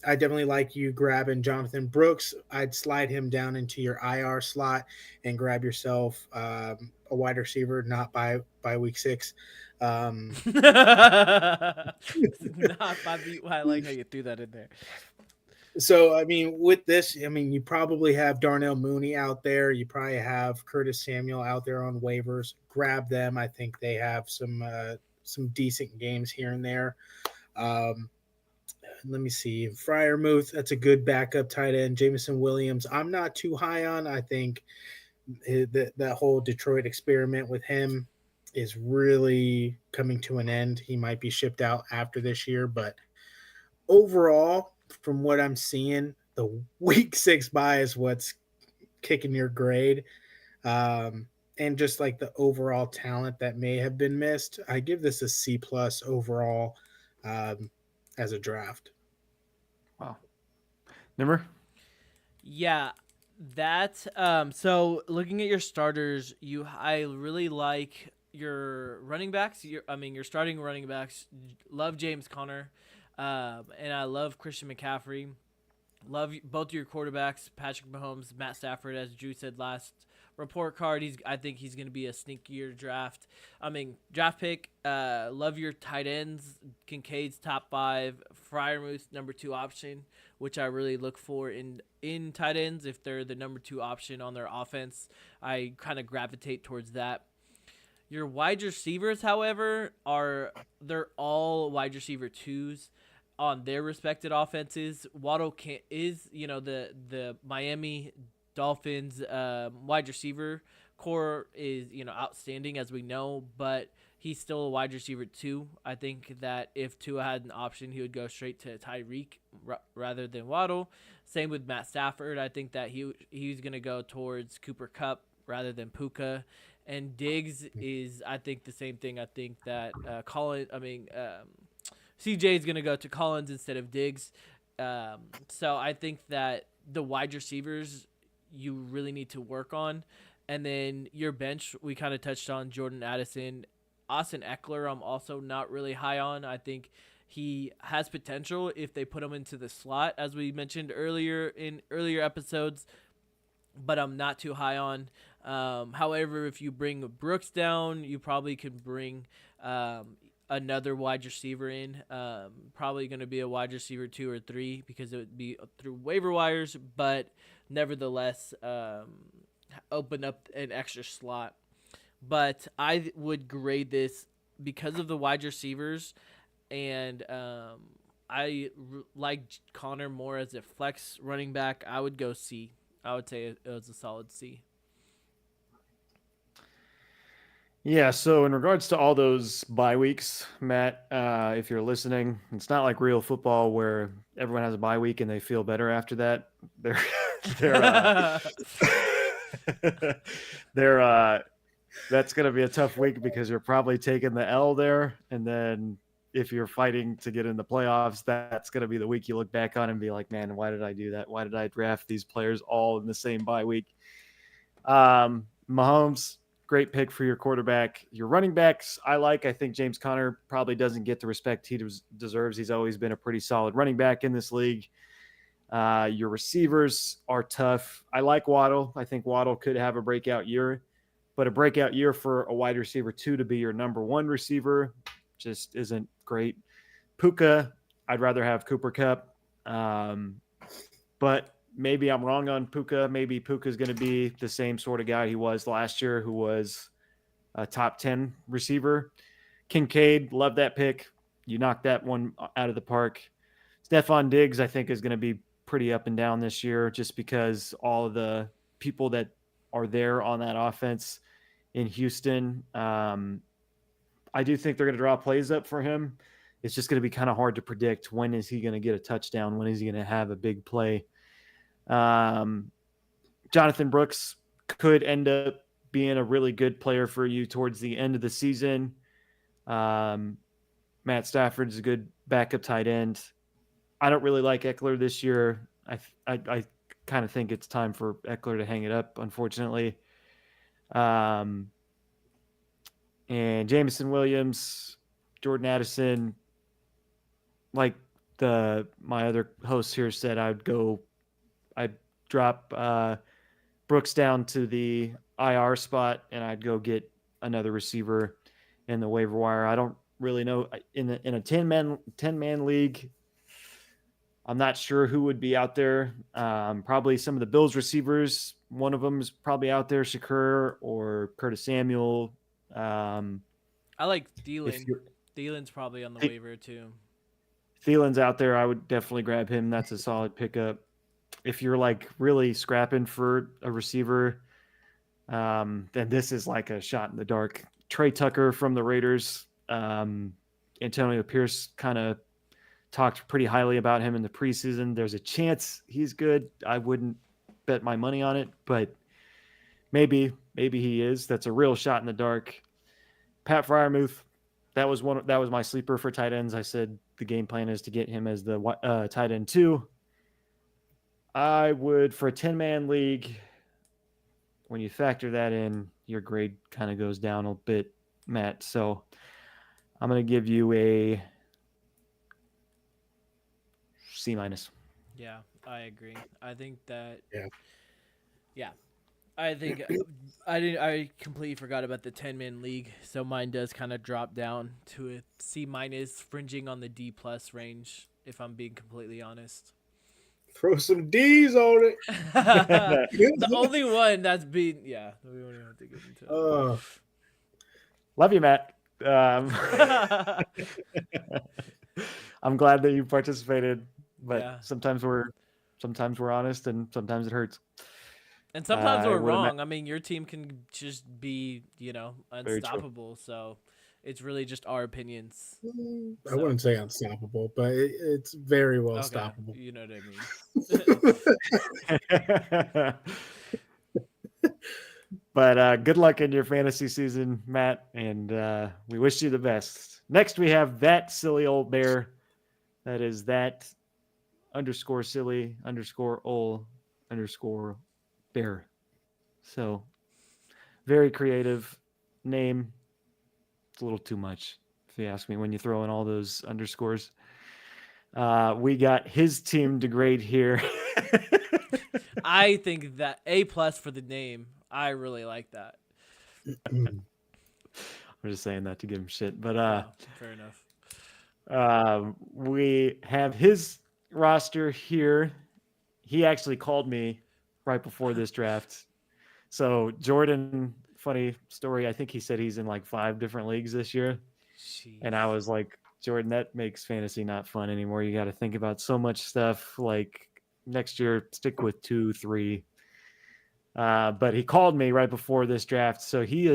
I definitely like you grabbing Jonathan Brooks. I'd slide him down into your IR slot and grab yourself a wide receiver, not by week 6. Um,
Not by beat. I like how you threw that in there.
so I mean, with this, I mean, you probably have Darnell Mooney out there. You probably have Curtis Samuel out there on waivers. Grab them. I think they have some decent games here and there. Um, let me see. Fryermuth, that's a good backup tight end. Jameson Williams, I'm not too high on. I think that whole Detroit experiment with him is really coming to an end. He might be shipped out after this year, but overall, from what I'm seeing, the week 6 buy is what's kicking your grade. And just like the overall talent that may have been missed, I give this a C plus overall as a draft.
Wow. Nimmer?
Yeah, that so looking at your starters, I really like your running backs. Your starting running backs. Love James Conner, and I love Christian McCaffrey. Love both your quarterbacks, Patrick Mahomes, Matt Stafford, as Drew said last report card. I think he's going to be a sneakier draft pick. Love your tight ends, Kincaid's top 5, Fryermuth number 2 option, which I really look for in tight ends. If they're the number 2 option on their offense, I kind of gravitate towards that. Your wide receivers, however, they're all wide receiver 2s on their respected offenses. Waddle is the Miami Dolphins wide receiver core is outstanding, as we know, but he's still a wide receiver 2. I think that if Tua had an option, he would go straight to Tyreek rather than Waddle. Same with Matt Stafford. I think that he's going to go towards Cooper Kupp rather than Puka. And Diggs is, I think, the same thing. I think that CJ is going to go to Collins instead of Diggs. So I think that the wide receivers you really need to work on. And then your bench, we kind of touched on Jordan Addison. Austin Eckler, I'm also not really high on. I think he has potential if they put him into the slot, as we mentioned earlier episodes, but I'm not too high on. However, if you bring Brooks down, you probably could bring another wide receiver in. Probably going to be a wide receiver 2 or 3 because it would be through waiver wires, but nevertheless, open up an extra slot. But I would grade this because of the wide receivers, and like Connor more as a flex running back. I would go C. I would say it was a solid C.
Yeah, so in regards to all those bye weeks, Matt, if you're listening, it's not like real football where everyone has a bye week and they feel better after that. They're they're that's going to be a tough week because you're probably taking the L there, and then if you're fighting to get in the playoffs, that's going to be the week you look back on and be like, man, why did I do that? Why did I draft these players all in the same bye week? Mahomes, great pick for your quarterback. Your running backs, I think James Conner probably doesn't get the respect he deserves. He's always been a pretty solid running back in this league. Your receivers are tough. I like Waddle. I think Waddle could have a breakout year, but a breakout year for a wide receiver 2 to be your number 1 receiver just isn't great. Puka, I'd rather have Cooper Kupp. But maybe I'm wrong on Puka. Maybe Puka's going to be the same sort of guy he was last year, who was a top 10 receiver. Kincaid, love that pick. You knocked that one out of the park. Stephon Diggs, I think, is going to be pretty up and down this year just because all of the people that are there on that offense in Houston. I do think they're going to draw plays up for him. It's just going to be kind of hard to predict when is he going to get a touchdown, when is he going to have a big play. Jonathan Brooks could end up being a really good player for you towards the end of the season. Matt Stafford is a good backup tight end. I don't really like Eckler this year. I kind of think it's time for Eckler to hang it up, unfortunately. And Jameson Williams, Jordan Addison, like my other host here said, I'd drop Brooks down to the IR spot, and I'd go get another receiver in the waiver wire. I don't really know in a 10-man league. I'm not sure who would be out there. Probably some of the Bills receivers. One of them is probably out there, Shakur or Curtis Samuel.
I like
If
Thielen.
you're,
Thielen's probably on the waiver too.
Thielen's out there, I would definitely grab him. That's a solid pickup. If you're like really scrapping for a receiver, then this is like a shot in the dark. Trey Tucker from the Raiders. Antonio Pierce kind of talked pretty highly about him in the preseason. There's a chance he's good. I wouldn't bet my money on it, but maybe he is. That's a real shot in the dark. Pat Fryermuth, that was my sleeper for tight ends. I said the game plan is to get him as the tight end 2. I would, for a 10-man league, when you factor that in, your grade kind of goes down a bit, Matt. So I'm going to give you a C-.
Yeah, I agree. I think that.
Yeah.
Yeah, I think I completely forgot about the 10-man league, so mine does kind of drop down to a C-, fringing on the D+ range. If I'm being completely honest.
Throw some D's on it.
The only one that's been we don't even have to get into it.
Love you, Matt. I'm glad that you participated, but
Yeah.
sometimes we're honest, and sometimes it hurts.
And sometimes we're
I would've
wrong. I mean, your team can just be,
true.
unstoppable. So it's really just our opinions.
I wouldn't say unstoppable, but it's very well
Okay,
stoppable.
you know what I mean.
But good luck in your fantasy season, Matt, and we wish you the best. Next, we have that silly old bear. That is that _silly_ol_bear. So very creative name. It's a little too much, if you ask me, when you throw in all those underscores. We got his team to grade here.
I think that A+ for the name. I really like that.
I'm just saying that to give him shit, but
Fair enough.
we have his roster here. He actually called me right before this draft. So Jordan, funny story, I think he said he's in like 5 different leagues this year.
Jeez.
And I was like, Jordan, that makes fantasy not fun anymore. You got to think about so much stuff. Like next year, stick with 2, 3. But he called me right before this draft. So he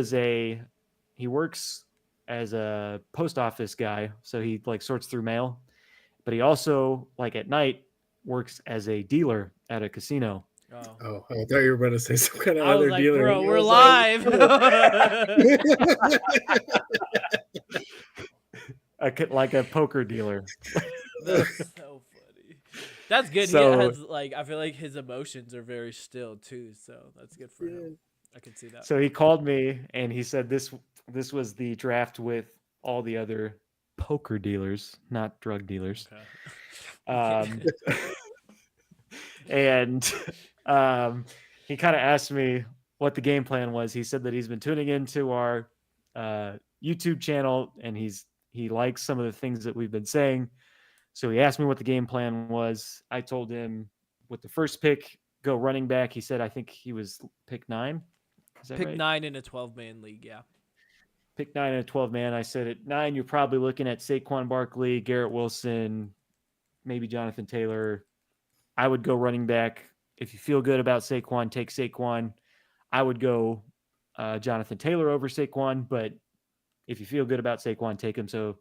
works as a post office guy. So he like sorts through mail, but he also like at night works as a dealer at a casino.
Oh, I thought you were about to say some kind of
I was
other
like,
dealer.
bro, we're
Like,
live.
Like a poker dealer.
That's so funny. That's good.
So-
He has like, I feel like his emotions are very still too, so that's good for him. I can see that.
So he called me and he said this was the draft with all the other poker dealers, not drug dealers.
Okay.
And he kind of asked me what the game plan was. He said that he's been tuning into our YouTube channel and he likes some of the things that we've been saying. So he asked me what the game plan was. I told him with the first pick, go running back. He said I think he was pick 9. Is that
Pick
right?
9 in a 12-man league, yeah.
Pick 9 and a 12-man. I said at 9, you're probably looking at Saquon Barkley, Garrett Wilson, maybe Jonathan Taylor. I would go running back. If you feel good about Saquon, take Saquon. I would go Jonathan Taylor over Saquon, but if you feel good about Saquon, take him. So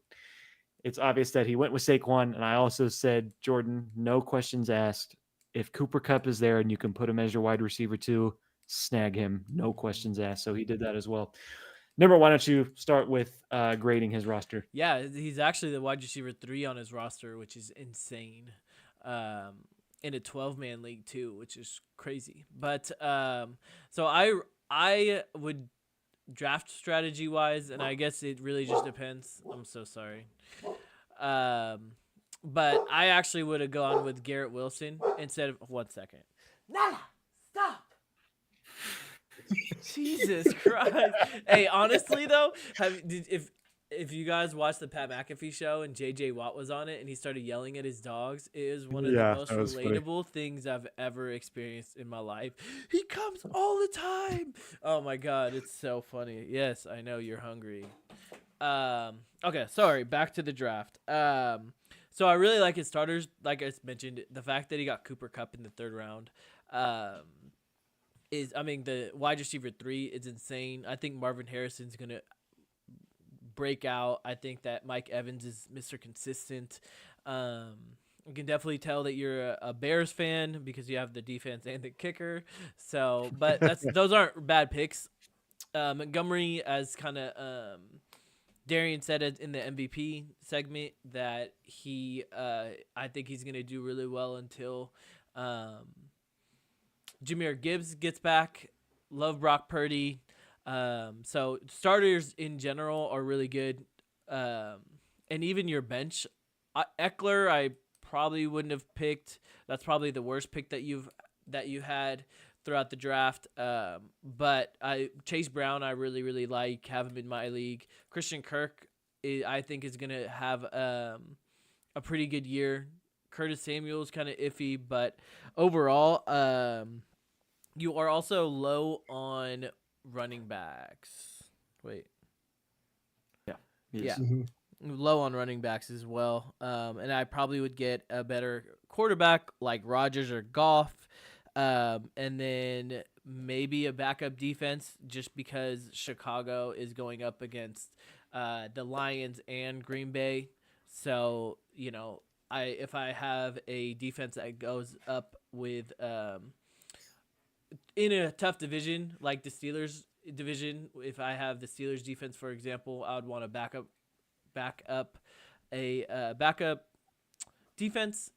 it's obvious that he went with Saquon. And I also said, Jordan, no questions asked. If Cooper Kupp is there and you can put him as your wide receiver too, snag him. No questions asked. So he did that as well. Nimmer, why don't you start with grading his roster?
Yeah, he's actually the wide receiver 3 on his roster, which is insane. In a 12-man league too, which is crazy. But so I would draft strategy wise, and I guess it really just depends. I'm so sorry. But I actually would have gone with Garrett Wilson instead of 1 second. Nala, stop. Jesus Christ. Hey, honestly though, if you guys watched the Pat McAfee show and JJ Watt was on it and he started yelling at his dogs, it is one of the
Yeah,
most
that was funny.
relatable things I've ever experienced in my life. He comes all the time. Oh my god, it's so funny. Yes, I know you're hungry. Okay, sorry, back to the draft. So I really like his starters. Like I mentioned, the fact that he got Cooper Kupp in the 3rd round. The wide receiver 3 is insane. I think Marvin Harrison's gonna break out. I think that Mike Evans is Mr. Consistent. You can definitely tell that you're a Bears fan because you have the defense and the kicker. So, but those aren't bad picks. Montgomery, as kind of Darian said it in the MVP segment, that I think he's gonna do really well until Jahmyr Gibbs gets back. Love Brock Purdy. So starters in general are really good. And even your bench, Eckler, I probably wouldn't have picked. That's probably the worst pick that you had throughout the draft. But Chase Brown, I really, really like. Have him in my league. Christian Kirk, I think is gonna have a pretty good year. Curtis Samuel's kind of iffy, but overall, you are also low on running backs. Wait.
Yes.
Yeah. Low on running backs as well. And I probably would get a better quarterback like Rodgers or Goff. And then maybe a backup defense just because Chicago is going up against the Lions and Green Bay. So, if I have a defense that goes up with in a tough division like the Steelers division, if I have the Steelers defense, for example, I would want to back up a backup defense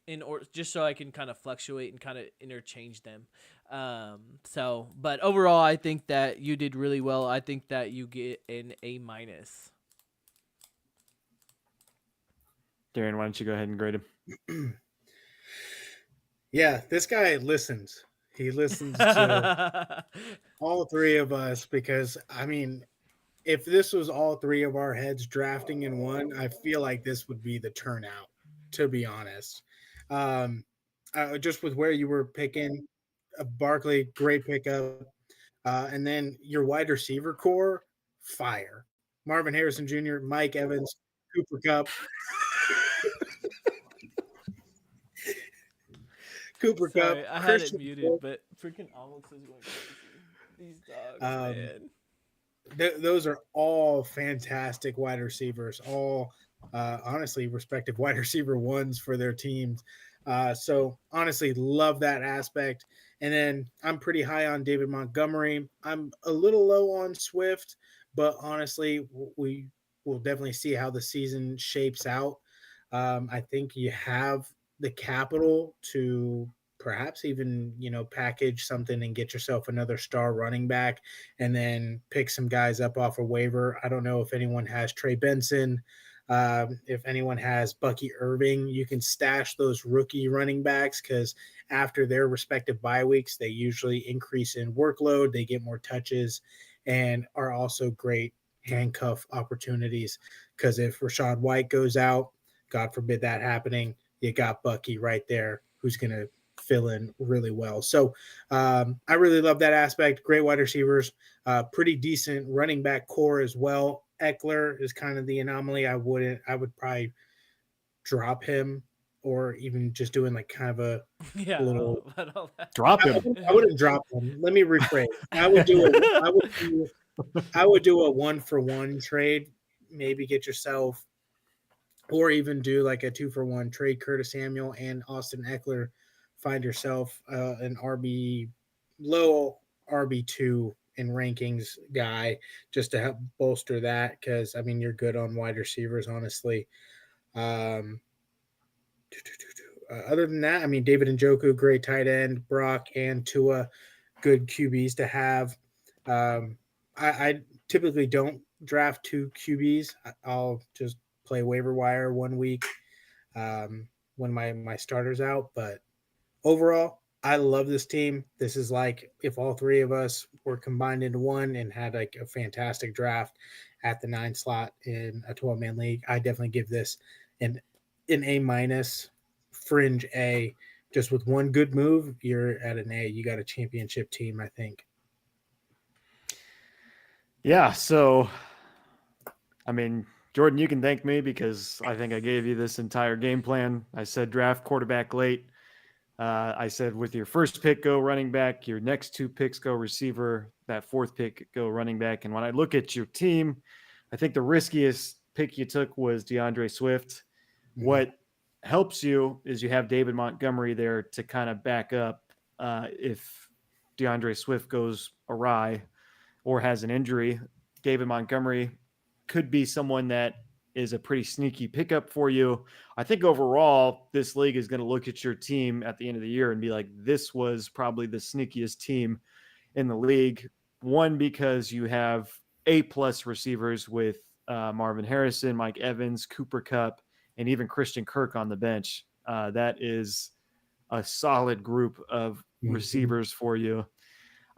just so I can kind of fluctuate and kind of interchange them. But overall, I think that you did really well. I think that you get an A-.
Darian, why don't you go ahead and grade him?
Yeah, this guy listens. He listens to all 3 of us because, I mean, if this was all 3 of our heads drafting in one, I feel like this would be the turnout, to be honest. Just with where you were picking, Barkley, great pickup. And then your wide receiver core, fire. Marvin Harrison Jr., Mike Evans, Cooper Kupp. Cooper Kupp.
Sorry, I had it muted, but freaking Alex is going crazy. These dogs, man.
Those are all fantastic wide receivers, all honestly respective wide receiver 1s for their teams. So honestly, love that aspect. And then I'm pretty high on David Montgomery. I'm a little low on Swift, but honestly, we will definitely see how the season shapes out. I think you have the capital to perhaps even, package something and get yourself another star running back and then pick some guys up off a waiver. I don't know if anyone has Trey Benson. If anyone has Bucky Irving, you can stash those rookie running backs because after their respective bye weeks, they usually increase in workload. They get more touches and are also great handcuff opportunities because if Rachaad White goes out, God forbid that happening, you got Bucky right there who's going to fill in really well. So I really love that aspect. Great wide receivers, pretty decent running back core as well. Eckler is kind of the anomaly. I would probably drop him or even just doing like kind of a little
drop him.
I wouldn't drop him. Let me rephrase. I would do a 1-for-1 trade. Maybe get yourself or even do like a 2-for-1 trade Curtis Samuel and Austin Eckler. Find yourself an low RB2 in rankings guy just to help bolster that because, I mean, you're good on wide receivers, honestly. Other than that, I mean, David Njoku, great tight end, Brock and Tua, good QBs to have. I typically don't draft 2 QBs. I'll just play waiver wire 1 week. when my starter's out. But overall, I love this team. This is like if all three of us were combined into one and had like a fantastic draft at the 9 slot in a 12-man league. I definitely give this an A minus, fringe A. Just with one good move, you're at an A. You got a championship team, I think.
Yeah. So, I mean, Jordan, you can thank me because I think I gave you this entire game plan. I said draft quarterback late. I said with your first pick, go running back. Your next 2 picks, go receiver. That 4th pick, go running back. And when I look at your team, I think the riskiest pick you took was DeAndre Swift.
Mhm.
What helps you is you have David Montgomery there to kind of back up if DeAndre Swift goes awry or has an injury. David Montgomery could be someone that is a pretty sneaky pickup for you. I think overall, this league is going to look at your team at the end of the year and be like, this was probably the sneakiest team in the league. One, because you have A-plus receivers with Marvin Harrison, Mike Evans, Cooper Kupp, and even Christian Kirk on the bench. That is a solid group of receivers for you.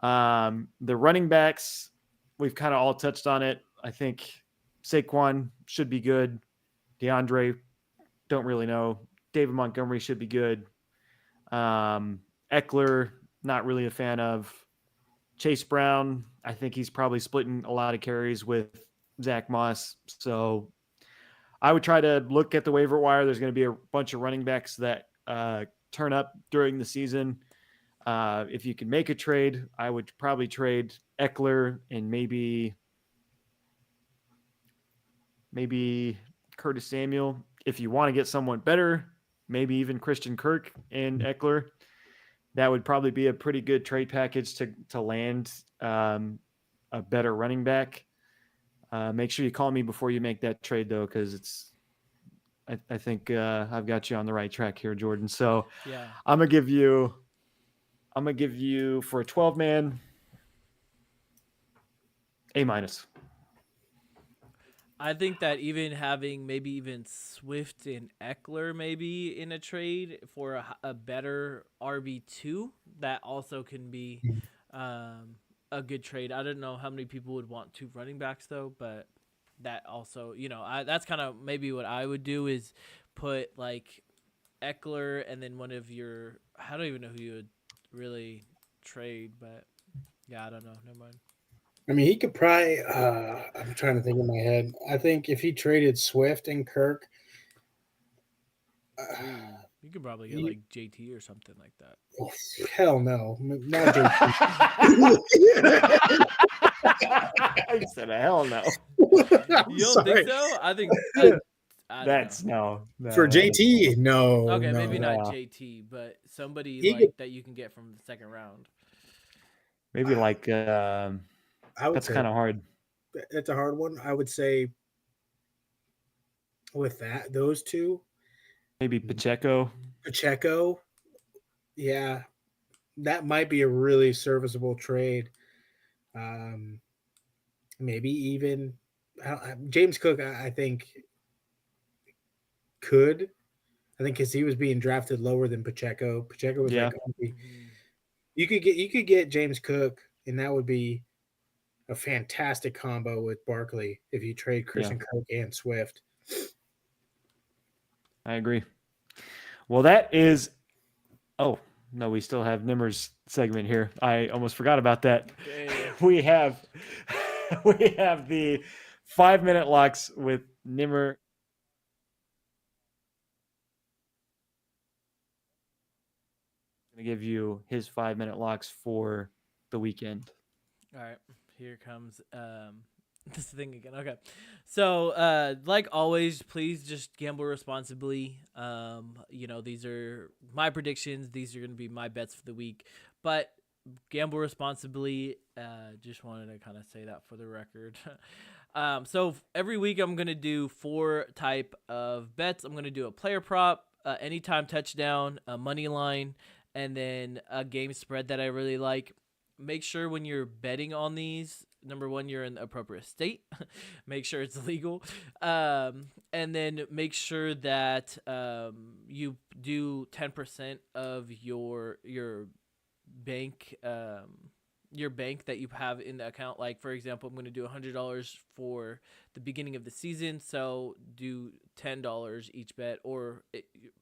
The running backs, we've kind of all touched on it. I think Saquon should be good. DeAndre, don't really know. David Montgomery should be good. Eckler, not really a fan of. Chase Brown, I think he's probably splitting a lot of carries with Zach Moss. So I would try to look at the waiver wire. There's going to be a bunch of running backs that turn up during the season. If you can make a trade, I would probably trade Eckler and maybe Curtis Samuel. If you want to get someone better, maybe even Christian Kirk and Eckler. That would probably be a pretty good trade package to land a better running back. Make sure you call me before you make that trade, though, because I think I've got you on the right track here, Jordan. So
Yeah.
I'm gonna give you for a 12-man A minus.
I think that even having maybe even Swift and Eckler maybe in a trade for a better RB2, that also can be a good trade. I don't know how many people would want 2 running backs though, but that also, that's kind of maybe what I would do is put like Eckler and then one of your, I don't even know who you would really trade, but yeah, I don't know. Never mind.
I mean, he could probably. I'm trying to think in my head. I think if he traded Swift and Kirk,
You could probably get like JT or something like that.
oh, hell no, not JT.
I said, hell no.
You don't think so? I think I
That's
know.
no.
For JT. No.
Okay,
no.
maybe not
no.
JT, but somebody
He
like
could-
that you can get from the second round.
Maybe like
I would
that's
say
kind of hard.
that's a hard one. I would say with those 2,
Maybe Pacheco.
yeah, that might be a really serviceable trade. Maybe even James Cook. I think could. I think because he was being drafted lower than Pacheco. Pacheco was
Yeah.
like you could get James Cook, and that would be a fantastic combo with Barkley if you trade Christian Kirk and Swift.
I agree. Well, that is. Oh no, we still have Nimmer's segment here. I almost forgot about that.
Yeah.
We have the 5-minute locks with Nimmer. Going to give you his 5-minute locks for the weekend.
All right, here comes this thing again. Okay, so like always, please just gamble responsibly. These are my predictions. These are going to be my bets for the week, but gamble responsibly. Just wanted to kind of say that for the record. So every week I'm going to do 4 type of bets. I'm going to do a player prop, anytime touchdown, a money line, and then a game spread that I really like. Make sure when you're betting on these, number one, you're in the appropriate state. Make sure it's legal. And then make sure that you do 10% of bank your bank that you have in the account. Like, for example, I'm going to do $100 for the beginning of the season, so do $10 each bet, or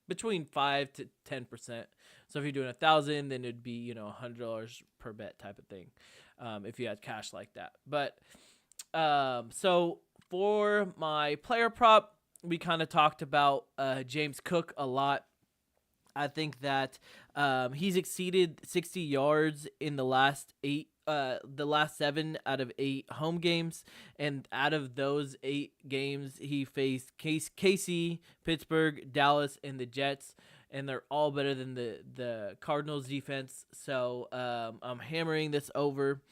between 5 to 10%. So if you're doing 1,000, then it'd be $100 per bet type of thing, if you had cash like that. But so for my player prop, we kind of talked about James Cook a lot. I think that he's exceeded 60 yards in the last 7 out of 8 home games, and out of those 8 games, he faced KC, Pittsburgh, Dallas, and the Jets, and they're all better than the Cardinals defense. So I'm hammering this over,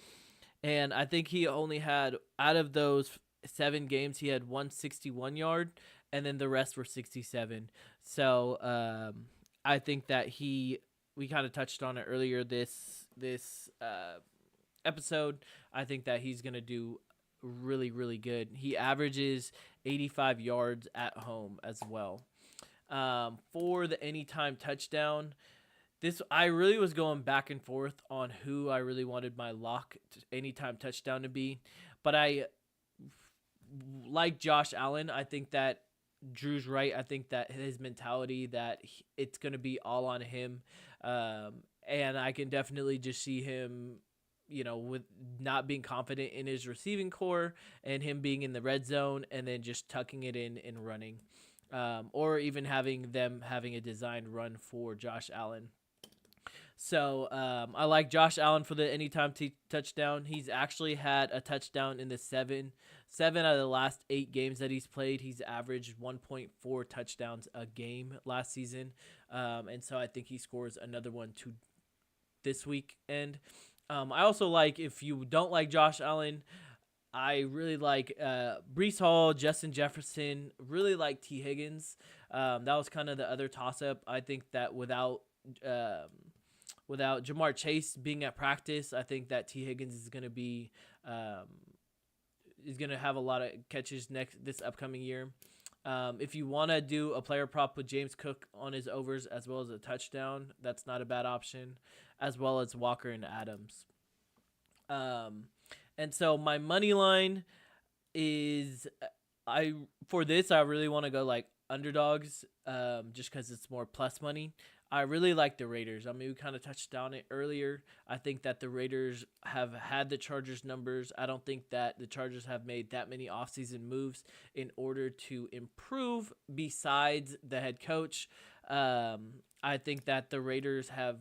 and I think he only had, out of those 7 games, he had 161 yard, and then the rest were 67. So I think that we kind of touched on it earlier this episode. I think that he's going to do really, really good. He averages 85 yards at home as well. For the anytime touchdown, I really was going back and forth on who I really wanted my lock anytime touchdown to be, but I like Josh Allen. I think that Drew's right. I think that his mentality that it's going to be all on him. And I can definitely just see him, with not being confident in his receiving core and him being in the red zone and then just tucking it in and running. Or even having a designed run for Josh Allen. So I like Josh Allen for the anytime touchdown. He's actually had a touchdown in the 7 out of the last 8 games that he's played. He's averaged 1.4 touchdowns a game last season. And so I think he scores another one this weekend. I also like, if you don't like Josh Allen, I really like Breece Hall, Justin Jefferson, really like T. Higgins. That was kind of the other toss-up. I think that without Jamar Chase being at practice, I think that T. Higgins is going to be have a lot of catches this upcoming year. If you want to do a player prop with James Cook on his overs as well as a touchdown, that's not a bad option, as well as Walker and Adams. And so my money line is, I really want to go like underdogs, just because it's more plus money. I really like the Raiders. I mean, we kind of touched on it earlier. I think that the Raiders have had the Chargers numbers. I don't think that the Chargers have made that many offseason moves in order to improve besides the head coach. I think that the Raiders have,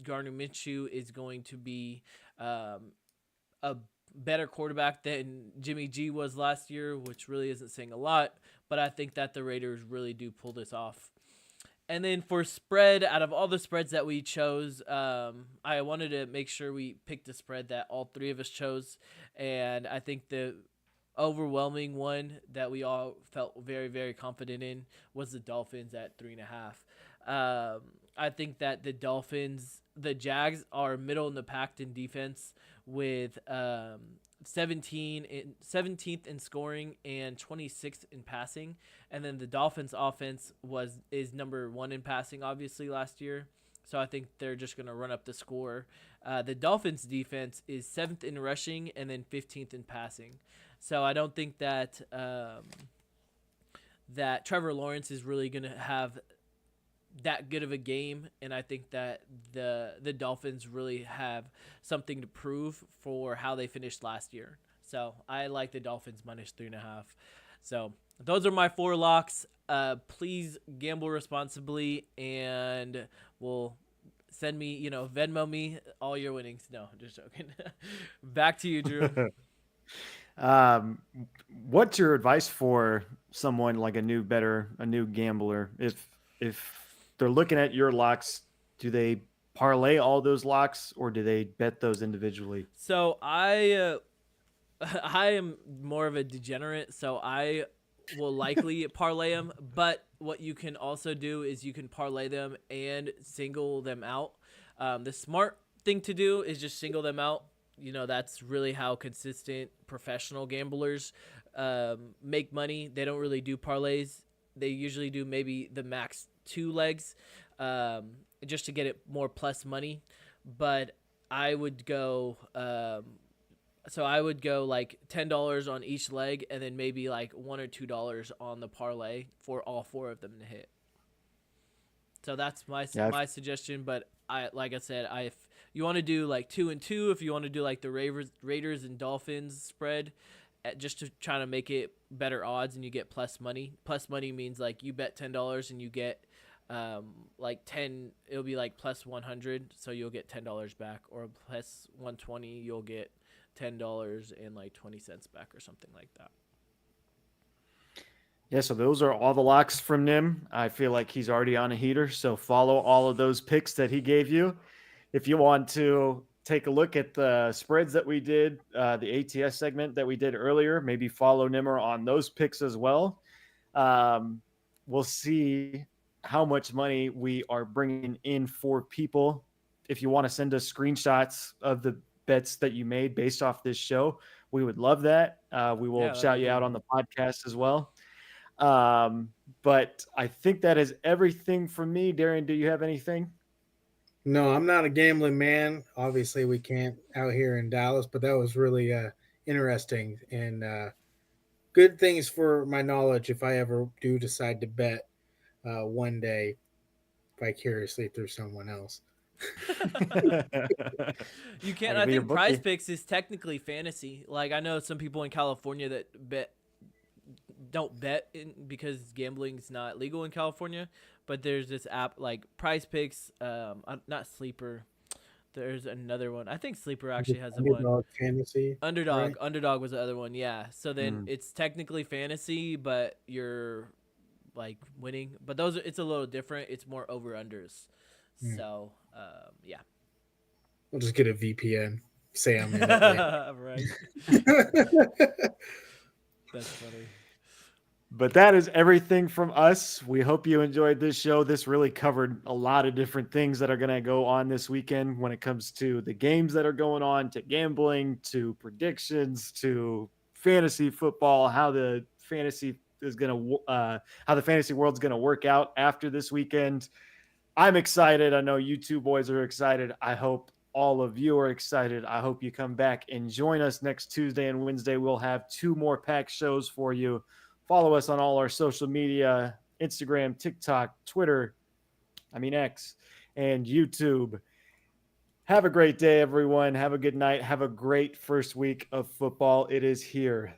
Gardner Minshew is going to be a better quarterback than Jimmy G was last year, which really isn't saying a lot, but I think that the Raiders really do pull this off. And then for spread, out of all the spreads that we chose, I wanted to make sure we picked a spread that all 3 of us chose. And I think the overwhelming one that we all felt very, very confident in was the Dolphins at 3.5. I think that the Jags are middle in the pack in defense with 17th in scoring and 26th in passing, and then the Dolphins offense is number 1 in passing, obviously, last year. So I think they're just going to run up the score. The Dolphins defense is 7th in rushing and then 15th in passing. So I don't think that that Trevor Lawrence is really going to have that good of a game, and I think that the Dolphins really have something to prove for how they finished last year. So I like the Dolphins minus 3.5. So those are my 4 locks. Please gamble responsibly, and we'll send me, Venmo me all your winnings. No, just joking. Back to you, Drew.
What's your advice for someone like a new gambler? If they're looking at your locks, do they parlay all those locks or do they bet those individually?
So I am more of a degenerate, so I will likely parlay them. But what you can also do is you can parlay them and single them out. The smart thing to do is just single them out. that's really how consistent professional gamblers make money. They don't really do parlays. They usually do maybe the max 2 legs, just to get it more plus money. But I would go. So I would go like $10 on each leg, and then maybe like $1 or $2 on the parlay for all 4 of them to hit. So that's my suggestion. But like I said, if you want to do like 2 and 2, if you want to do like the Raiders and Dolphins spread, just to try to make it better odds, and you get plus money. Plus money means like you bet $10 and you get like 10. It'll be like plus 100, so you'll get $10 back, or plus 120, you'll get $10 and like 20 cents back or something like that.
Yeah, so those are all the locks from Nim. I feel like he's already on a heater, so follow all of those picks that he gave you. If you want to take a look at the spreads that we did, the ATS segment that we did earlier, maybe follow Nimmer on those picks as well. We'll see how much money we are bringing in for people. If you want to send us screenshots of the bets that you made based off this show, we would love that. We will shout you out on the podcast as well. But I think that is everything from me. Darian, do you have anything?
No, I'm not a gambling man. Obviously, we can't out here in Dallas, but that was really interesting and good things for my knowledge if I ever do decide to bet one day vicariously through someone else.
You can't. I think Prize Picks is technically fantasy. Like, I know some people in California that don't bet because gambling's not legal in California. But there's this app like Prize Picks, not Sleeper. There's another one. I think Sleeper actually has one.
Underdog Fantasy.
Underdog. Right? Underdog was the other one. Yeah. So then it's technically fantasy, but you're like winning. But it's a little different. It's more over unders. So yeah.
We'll just get a VPN. Say I'm in it.
Right. That's funny.
But that is everything from us. We hope you enjoyed this show. This really covered a lot of different things that are going to go on this weekend when it comes to the games that are going on, to gambling, to predictions, to fantasy football, how the fantasy world's going to work out after this weekend. I'm excited. I know you two boys are excited. I hope all of you are excited. I hope you come back and join us next Tuesday and Wednesday. We'll have 2 more packed shows for you. Follow us on all our social media, Instagram, TikTok, Twitter, X, and YouTube. Have a great day, everyone. Have a good night. Have a great first week of football. It is here.